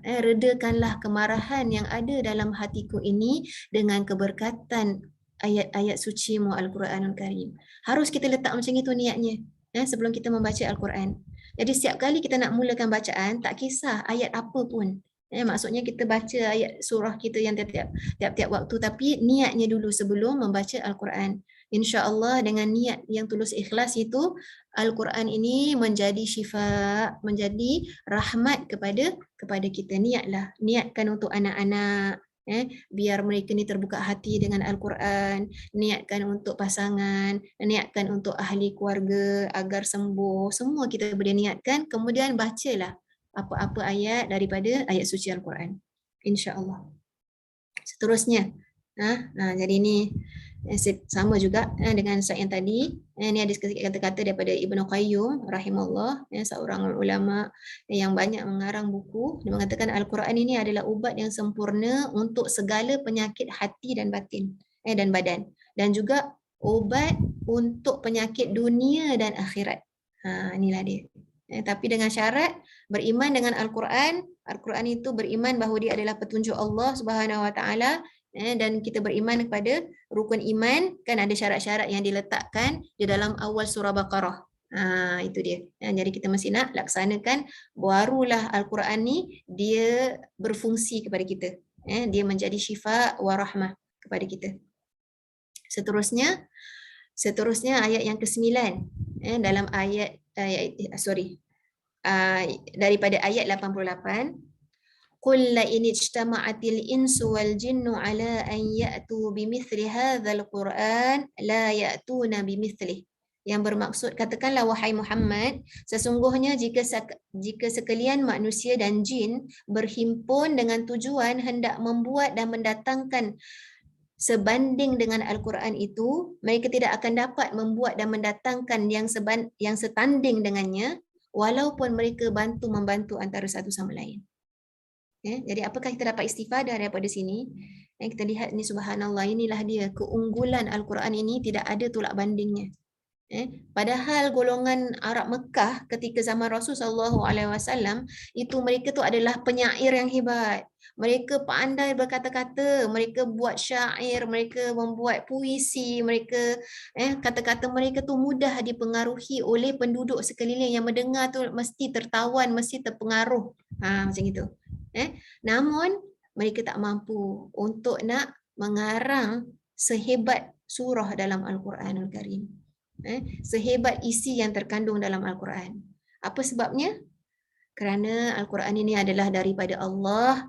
redakanlah kemarahan yang ada dalam hatiku ini dengan keberkatan ayat-ayat suci-Mu Al-Quranul Karim. Harus kita letak macam itu niatnya sebelum kita membaca Al-Quran. Jadi setiap kali kita nak mulakan bacaan, tak kisah ayat apa pun, Maksudnya kita baca ayat surah kita yang tiap-tiap waktu, tapi niatnya dulu sebelum membaca Al-Quran. InsyaAllah dengan niat yang tulus ikhlas itu, Al-Quran ini menjadi syifa, menjadi rahmat kepada kita. Niatkan untuk anak-anak, biar mereka ni terbuka hati dengan Al-Quran, niatkan untuk pasangan, niatkan untuk ahli keluarga agar sembuh. Semua kita boleh niatkan, kemudian bacalah apa-apa ayat daripada ayat suci Al-Quran. InsyaAllah. Seterusnya, jadi ini sama juga dengan slide yang tadi. Ini ada sedikit kata-kata daripada Ibnu Qayyum rahimahullah, seorang ulama yang banyak mengarang buku. Dia mengatakan Al-Quran ini adalah ubat yang sempurna untuk segala penyakit hati dan batin dan badan, dan juga ubat untuk penyakit dunia dan akhirat. Inilah dia. Tapi dengan syarat beriman dengan Al-Quran. Al-Quran itu beriman bahawa dia adalah petunjuk Allah Subhanahu Wa Taala, dan kita beriman kepada rukun iman, kan ada syarat-syarat yang diletakkan di dalam awal surah Baqarah. Itu dia. Jadi kita mesti nak laksanakan, barulah Al-Quran ni dia berfungsi kepada kita. Dia menjadi syifa wa rahmah kepada kita. Seterusnya ayat yang ke-9 dalam daripada ayat 88. Qul la in ijtama'atil insu wal jinnu ala an ya'tu bimithli hadzal Qur'an la ya'tuna bimithlihi. Yang bermaksud, katakanlah wahai Muhammad, sesungguhnya jika sekalian manusia dan jin berhimpun dengan tujuan hendak membuat dan mendatangkan sebanding dengan Al-Quran itu, mereka tidak akan dapat membuat dan mendatangkan yang setanding dengannya, walaupun mereka membantu antara satu sama lain. Jadi apakah kita dapat istifadah daripada sini? Kita lihat ni, subhanallah, inilah dia keunggulan Al-Quran ini, tidak ada tolak bandingnya. Padahal golongan Arab Mekah ketika zaman Rasulullah SAW itu, mereka tu adalah penyair yang hebat. Mereka pandai berkata-kata, mereka buat syair, mereka membuat puisi, mereka kata-kata mereka tu mudah dipengaruhi oleh penduduk sekeliling, yang mendengar tu mesti tertawan, mesti terpengaruh. Macam itu. Namun mereka tak mampu untuk nak mengarang sehebat surah dalam Al-Quranul Karim. Sehebat isi yang terkandung dalam Al-Quran. Apa sebabnya? Kerana Al-Quran ini adalah daripada Allah,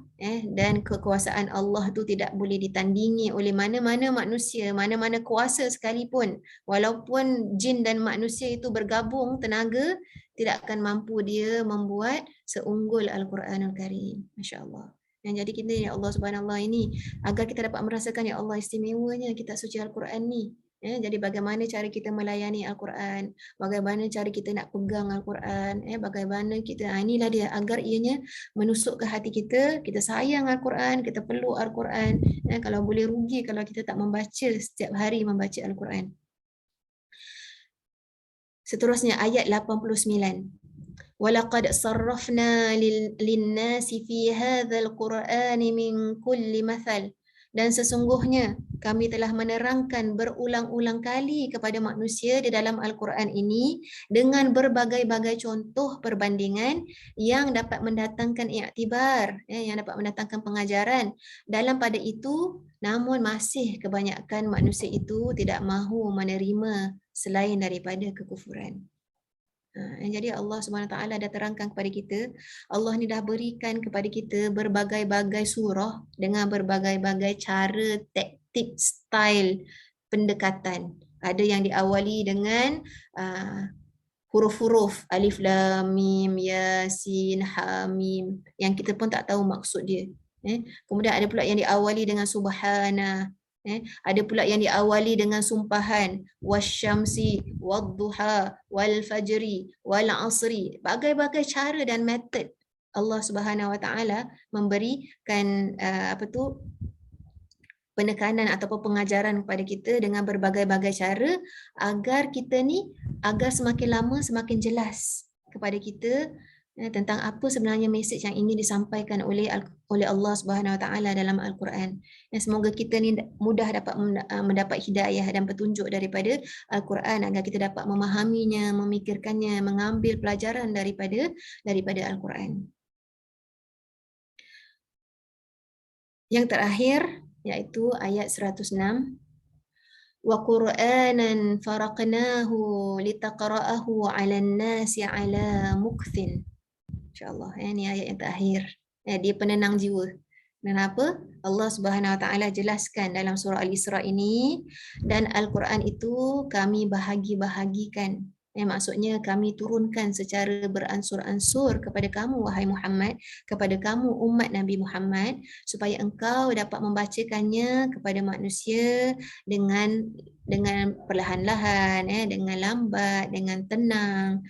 dan kekuasaan Allah tu tidak boleh ditandingi oleh mana-mana manusia, mana-mana kuasa sekalipun. Walaupun jin dan manusia itu bergabung tenaga, tidak akan mampu dia membuat seunggul Al-Quranul Karim. Masya Allah. Jadi kita, ya Allah Subhanahu Wa Taala ini, agar kita dapat merasakan, ya Allah, istimewanya kitab suci Al-Quran ni. Jadi bagaimana cara kita melayani Al-Quran, bagaimana cara kita nak pegang Al-Quran, bagaimana kita, inilah dia, agar ianya menusuk ke hati kita, kita sayang Al-Quran, kita perlu Al-Quran. Kalau boleh rugi kalau kita tak membaca setiap hari, membaca Al-Quran. Seterusnya ayat 89. وَلَقَدْ صَرَّفْنَا لِلنَّاسِ فِي هَذَا الْقُرْآنِ مِنْ كُلِّ مَثَلٍ. Dan sesungguhnya kami telah menerangkan berulang-ulang kali kepada manusia di dalam Al-Quran ini dengan berbagai-bagai contoh perbandingan yang dapat mendatangkan iktibar, yang dapat mendatangkan pengajaran dalam pada itu, namun masih kebanyakan manusia itu tidak mahu menerima selain daripada kekufuran. Jadi Allah Subhanahu Wa Taala dah terangkan kepada kita, Allah ni dah berikan kepada kita berbagai-bagai surah dengan berbagai-bagai cara, taktik, style pendekatan. Ada yang diawali dengan huruf-huruf alif lam mim yasin ha mim yang kita pun tak tahu maksud dia. Kemudian ada pula yang diawali dengan subhana. Ada pula yang diawali dengan sumpahan wasyamsi wadduha wal fajri wal asri. Bagai-bagai cara dan metod Allah Subhanahu Wa Taala memberikan penekanan ataupun pengajaran kepada kita dengan berbagai-bagai cara agar kita ni, agar semakin lama semakin jelas kepada kita tentang apa sebenarnya mesej yang ingin disampaikan oleh Allah Subhanahu Wa Taala dalam Al-Quran. Semoga kita ni mudah dapat mendapat hidayah dan petunjuk daripada Al-Quran agar kita dapat memahaminya, memikirkannya, mengambil pelajaran daripada Al-Quran. Yang terakhir yaitu ayat 106. Wa Qur'anan faraqnahu litaqra'ahu 'alan nasi 'ala mukthin. InsyaAllah. Ini ayat yang terakhir. Dia penenang jiwa. Kenapa? Allah Subhanahu Wa Taala jelaskan dalam surah Al-Isra ini, dan Al-Quran itu kami bahagi-bahagikan. Maksudnya kami turunkan secara beransur-ansur kepada kamu wahai Muhammad, kepada kamu umat Nabi Muhammad, supaya engkau dapat membacakannya kepada manusia dengan perlahan-lahan, dengan lambat, dengan tenang,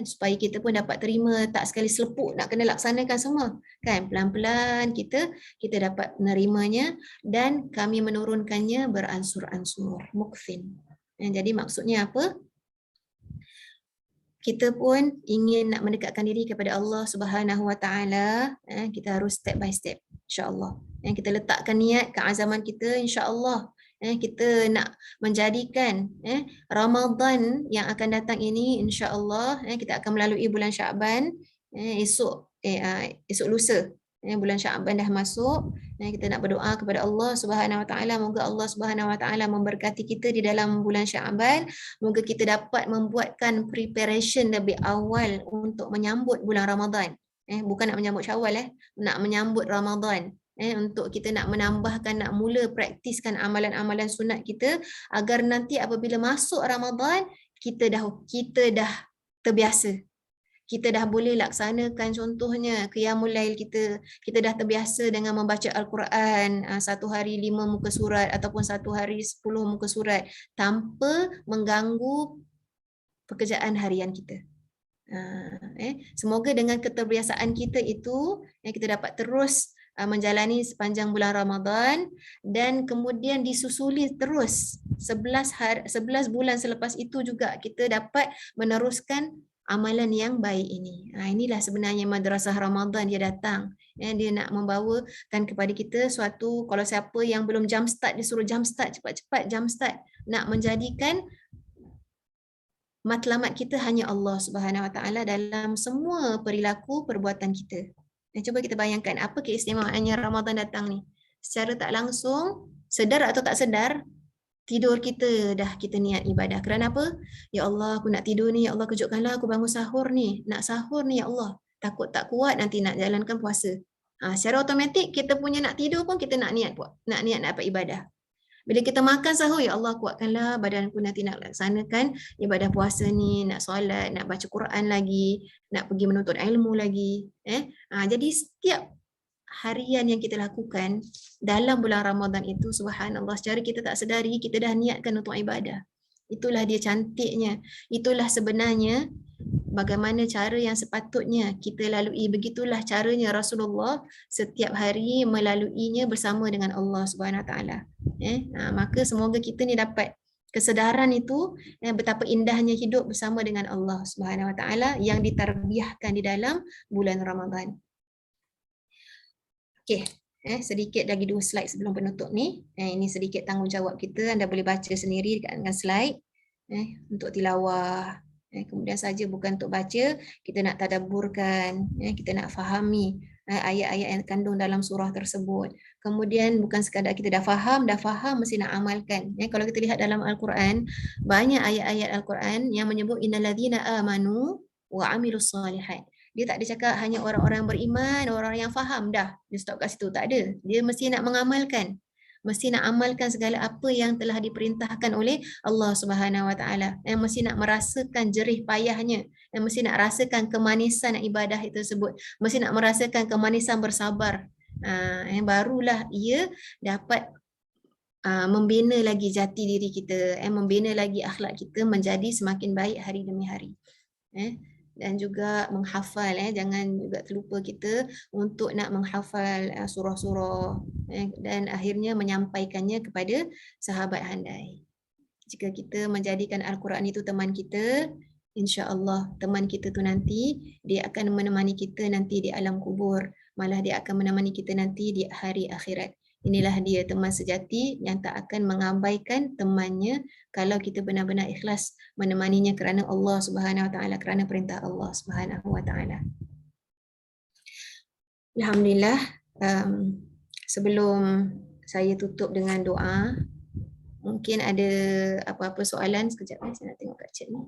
supaya kita pun dapat terima, tak sekali selepuk nak kena laksanakan semua, kan? Pelan-pelan kita dapat menerimanya, dan kami menurunkannya beransur-ansur, mukfin. Jadi maksudnya apa? Kita pun ingin nak mendekatkan diri kepada Allah Subhanahu Wa Taala, kita harus step by step, insya-Allah. Kita letakkan niat, keazaman kita, insya-Allah kita nak menjadikan Ramadan yang akan datang ini, insya-Allah kita akan melalui bulan Syaban, esok lusa. Bulan Syaban dah masuk, kita nak berdoa kepada Allah Subhanahu Wa Taala, moga Allah Subhanahu Wa Taala memberkati kita di dalam bulan Syaban. Moga kita dapat membuatkan preparation lebih awal untuk menyambut bulan Ramadan. Bukan nak menyambut Syawal, nak menyambut Ramadan. Untuk kita nak menambahkan, nak mula praktiskan amalan-amalan sunat kita, agar nanti apabila masuk Ramadan kita dah terbiasa. Kita dah boleh laksanakan contohnya qiyamul lail kita dah terbiasa dengan membaca Al-Quran, satu hari 5 muka surat ataupun satu hari 10 muka surat, tanpa mengganggu pekerjaan harian kita. Semoga dengan keterbiasaan kita itu kita dapat terus menjalani sepanjang bulan Ramadan, dan kemudian disusuli terus 11 bulan selepas itu juga kita dapat meneruskan amalan yang baik ini. Inilah sebenarnya madrasah Ramadan dia datang. Dia nak membawakan kepada kita suatu, kalau siapa yang belum jump start, dia suruh jump start, cepat-cepat jump start. Nak menjadikan matlamat kita hanya Allah Subhanahu Wa Taala dalam semua perilaku perbuatan kita. Cuba kita bayangkan apa keistimewaannya Ramadan datang ni. Secara tak langsung, sedar atau tak sedar, tidur kita kita niat ibadah. Kerana apa? Ya Allah, aku nak tidur ni, ya Allah kejutkanlah aku bangun sahur ni. Nak sahur ni ya Allah. Takut tak kuat nanti nak jalankan puasa. Secara automatik kita punya nak tidur pun kita nak niat dapat ibadah. Bila kita makan sahur, ya Allah kuatkanlah badanku nanti nak laksanakan ibadah puasa ni, nak solat, nak baca Quran lagi, nak pergi menuntut ilmu lagi. Jadi setiap harian yang kita lakukan dalam bulan Ramadan itu, subhanallah, secara kita tak sedari kita dah niatkan untuk ibadah. Itulah dia cantiknya. Itulah sebenarnya bagaimana cara yang sepatutnya kita lalui. Begitulah caranya Rasulullah setiap hari melaluinya bersama dengan Allah Subhanahu Wa Taala. Maka semoga kita ni dapat kesedaran itu, betapa indahnya hidup bersama dengan Allah Subhanahu Wa Taala yang ditarbiyahkan di dalam bulan Ramadan. Okey, sedikit lagi 2 slide sebelum penutup ni. Ini sedikit tanggungjawab kita, anda boleh baca sendiri dengan slide untuk tilawah. Kemudian saja bukan untuk baca, kita nak tadabburkan, kita nak fahami ayat-ayat yang kandung dalam surah tersebut. Kemudian bukan sekadar kita dah faham mesti nak amalkan. Kalau kita lihat dalam Al-Quran, banyak ayat-ayat Al-Quran yang menyebut innalladzina amanu wa amilus solihat. Dia tak ada cakap hanya orang-orang beriman, orang-orang yang faham dah. Dia stop kat situ, tak ada. Dia mesti nak mengamalkan. Mesti nak amalkan segala apa yang telah diperintahkan oleh Allah Subhanahu Wa Taala. Mesti nak merasakan jerih payahnya. Mesti nak rasakan kemanisan ibadah itu tersebut. Mesti nak merasakan kemanisan bersabar. Barulah ia dapat membina lagi jati diri kita, membina lagi akhlak kita menjadi semakin baik hari demi hari. Dan juga menghafal, jangan juga terlupa kita untuk nak menghafal surah-surah dan akhirnya menyampaikannya kepada sahabat handai. Jika kita menjadikan Al-Quran itu teman kita, insya-Allah teman kita tu nanti dia akan menemani kita nanti di alam kubur, malah dia akan menemani kita nanti di hari akhirat. Inilah dia teman sejati yang tak akan mengabaikan temannya kalau kita benar-benar ikhlas menemaninya kerana Allah Subhanahu Wa Taala, kerana perintah Allah Subhanahu Wa Taala. Alhamdulillah, Sebelum saya tutup dengan doa, mungkin ada apa-apa soalan sekejap saya nak tengok kat chat ni.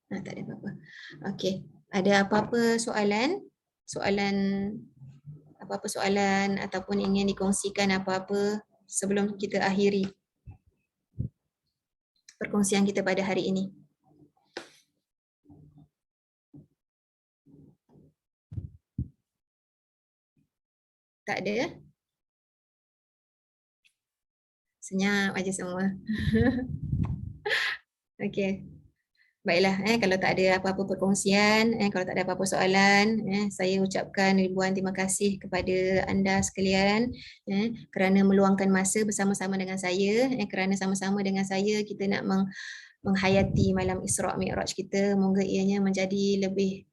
Tak ada apa-apa. Okey, ada apa-apa soalan? Apa-apa soalan ataupun ingin dikongsikan apa-apa sebelum kita akhiri perkongsian kita pada hari ini? Tak ada? Senyap aja semua. Okey. Baiklah, kalau tak ada apa-apa perkongsian, kalau tak ada apa-apa soalan, saya ucapkan ribuan terima kasih kepada anda sekalian kerana meluangkan masa bersama-sama dengan saya, kerana sama-sama dengan saya kita nak menghayati malam Isra' Mi'raj kita. Moga ianya menjadi lebih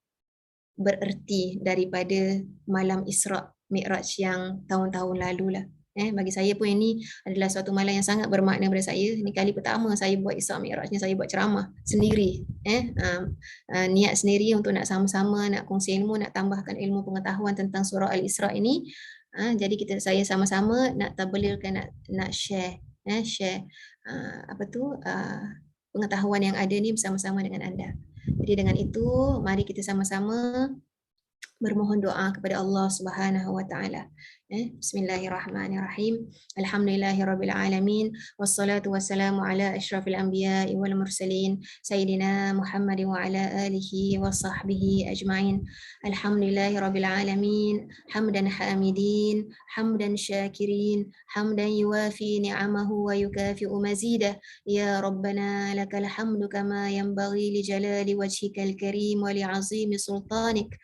bererti daripada malam Isra' Mi'raj yang tahun-tahun lalu lah. Bagi saya pun ini adalah suatu malam yang sangat bermakna pada saya. Ini kali pertama saya buat Isra' Mi'rajnya, saya buat ceramah sendiri. Niat sendiri untuk nak sama-sama, nak kongsi ilmu, nak tambahkan ilmu pengetahuan tentang surah Al-Isra' ini. Jadi saya sama-sama nak tabligkan, nak share pengetahuan yang ada ni bersama-sama dengan anda. Jadi dengan itu, mari kita sama-sama bermohon doa kepada Allah Subhanahu wa taala. Bismillahirrahmanirrahim. Alhamdulillahirabbil alamin wassalatu wassalamu ala asyrafil anbiya'i wal mursalin sayyidina Muhammad wa ala alihi wa sahbihi ajma'in. Alhamdulillahirabbil alamin hamdan hamidin hamdan syakirin hamdan yuwafi ni'amahu wa yukafi'u mazidah. Ya Rabbana lakal hamdu kama yanbaghi li jalali wajhikal karim wa li 'azimi sultanik.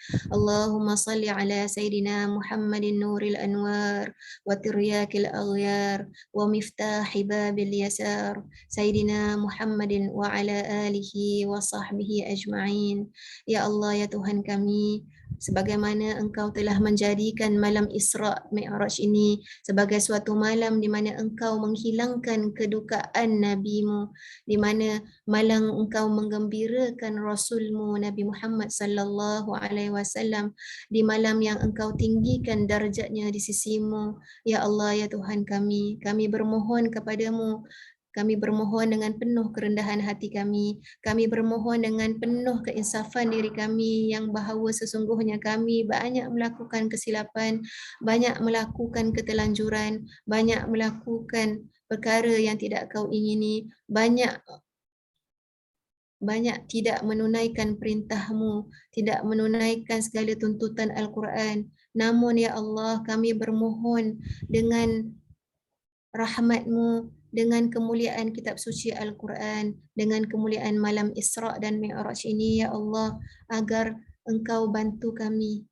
اللهم صل على سيدنا محمد نور الأنوار وترياك الأغيار ومفتاح باب اليسار سيدنا محمد وعلى آله وصحبه أجمعين. Ya Allah, ya Tuhan kami, sebagaimana Engkau telah menjadikan malam Isra' Mi'raj ini sebagai suatu malam di mana Engkau menghilangkan kedukaan Nabi-Mu, di mana malam Engkau menggembirakan Rasul-Mu Nabi Muhammad sallallahu alaihi wasallam, di malam yang Engkau tinggikan darjatnya di sisi-Mu. Ya Allah, ya Tuhan kami bermohon kepadamu. Kami bermohon dengan penuh kerendahan hati kami bermohon dengan penuh keinsafan diri kami yang bahawa sesungguhnya kami banyak melakukan kesilapan, banyak melakukan ketelanjuran, banyak melakukan perkara yang tidak Kau ingini, banyak tidak menunaikan perintah-Mu, tidak menunaikan segala tuntutan Al-Quran. Namun ya Allah, kami bermohon dengan rahmat-Mu, dengan kemuliaan kitab suci Al-Quran, dengan kemuliaan malam Isra' dan Mi'raj ini, ya Allah, agar Engkau bantu kami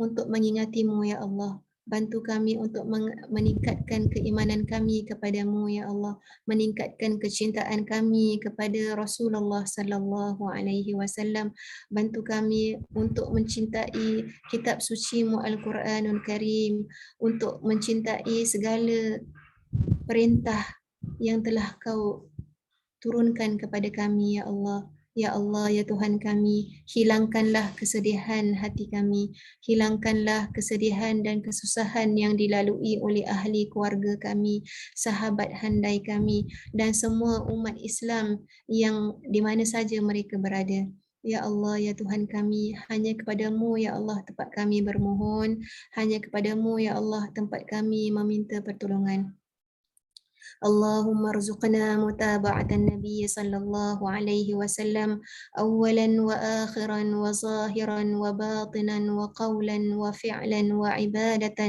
untuk mengingati-Mu, ya Allah. Bantu kami untuk meningkatkan keimanan kami kepadamu, ya Allah, meningkatkan kecintaan kami kepada Rasulullah sallallahu alaihi wasallam. Bantu kami untuk mencintai kitab suci-Mu Al-Quranul Karim, untuk mencintai segala perintah yang telah Kau turunkan kepada kami, ya Allah. Ya Allah, ya Tuhan kami, hilangkanlah kesedihan hati kami, hilangkanlah kesedihan dan kesusahan yang dilalui oleh ahli keluarga kami, sahabat handai kami dan semua umat Islam yang di mana saja mereka berada. Ya Allah, ya Tuhan kami, hanya kepadamu, ya Allah, tempat kami bermohon, hanya kepadamu, ya Allah, tempat kami meminta pertolongan. اللهم ارزقنا متابعة النبي صلى الله عليه وسلم أولا وآخرا وظاهرا وباطنا وقولا وفعلا وعبادة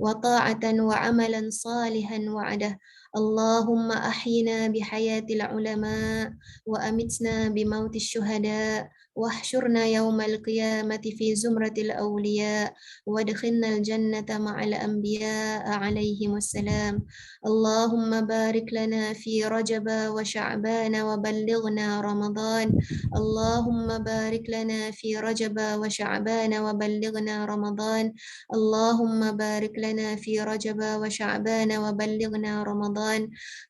وطاعة وعملا صالحا وعده. اللهم أحينا بحياة العلماء وأمتنا بموت الشهداء واحشرنا يوم القيامة في زمرة الأولياء وادخلنا الجنة مع الأنبياء عليهم السلام. اللهم بارك لنا في رجب وشعبان وبلغنا رمضان. اللهم بارك لنا في رجب وشعبان وبلغنا رمضان. اللهم بارك لنا في رجب وشعبان وبلغنا رمضان.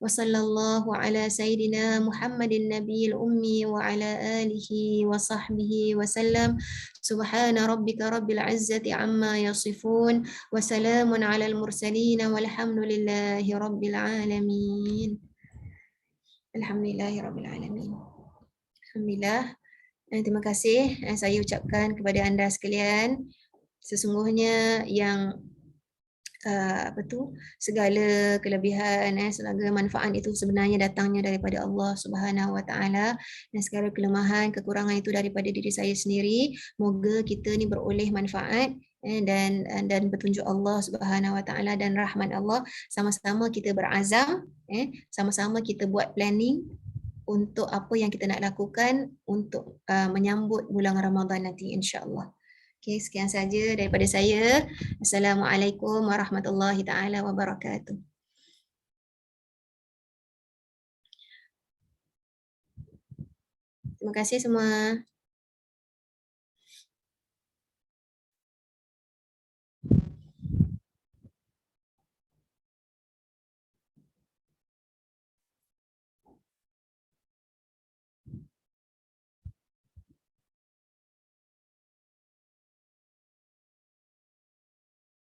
وصلى الله على سيدنا محمد النبي الأمي وعلى آله وصحبه sahbihi wasallam. Subhana rabbika rabbil izzati amma yasifun wa salamun alal mursalin walhamdulillahi rabbil alamin. Alhamdulillahi rabbil alamin. Alhamdulillah. Terima kasih saya ucapkan kepada anda sekalian. Sesungguhnya yang segala kelebihan, segala manfaat itu sebenarnya datangnya daripada Allah Subhanahu Wa Taala, dan segala kelemahan, kekurangan itu daripada diri saya sendiri. Moga kita ni beroleh manfaat dan petunjuk Allah Subhanahu Wa Taala dan rahmat Allah. Sama-sama kita berazam, sama-sama kita buat planning untuk apa yang kita nak lakukan untuk menyambut bulan Ramadan nanti, insya-Allah. Okey, sekian saja daripada saya. Assalamualaikum warahmatullahi taala wabarakatuh. Terima kasih semua.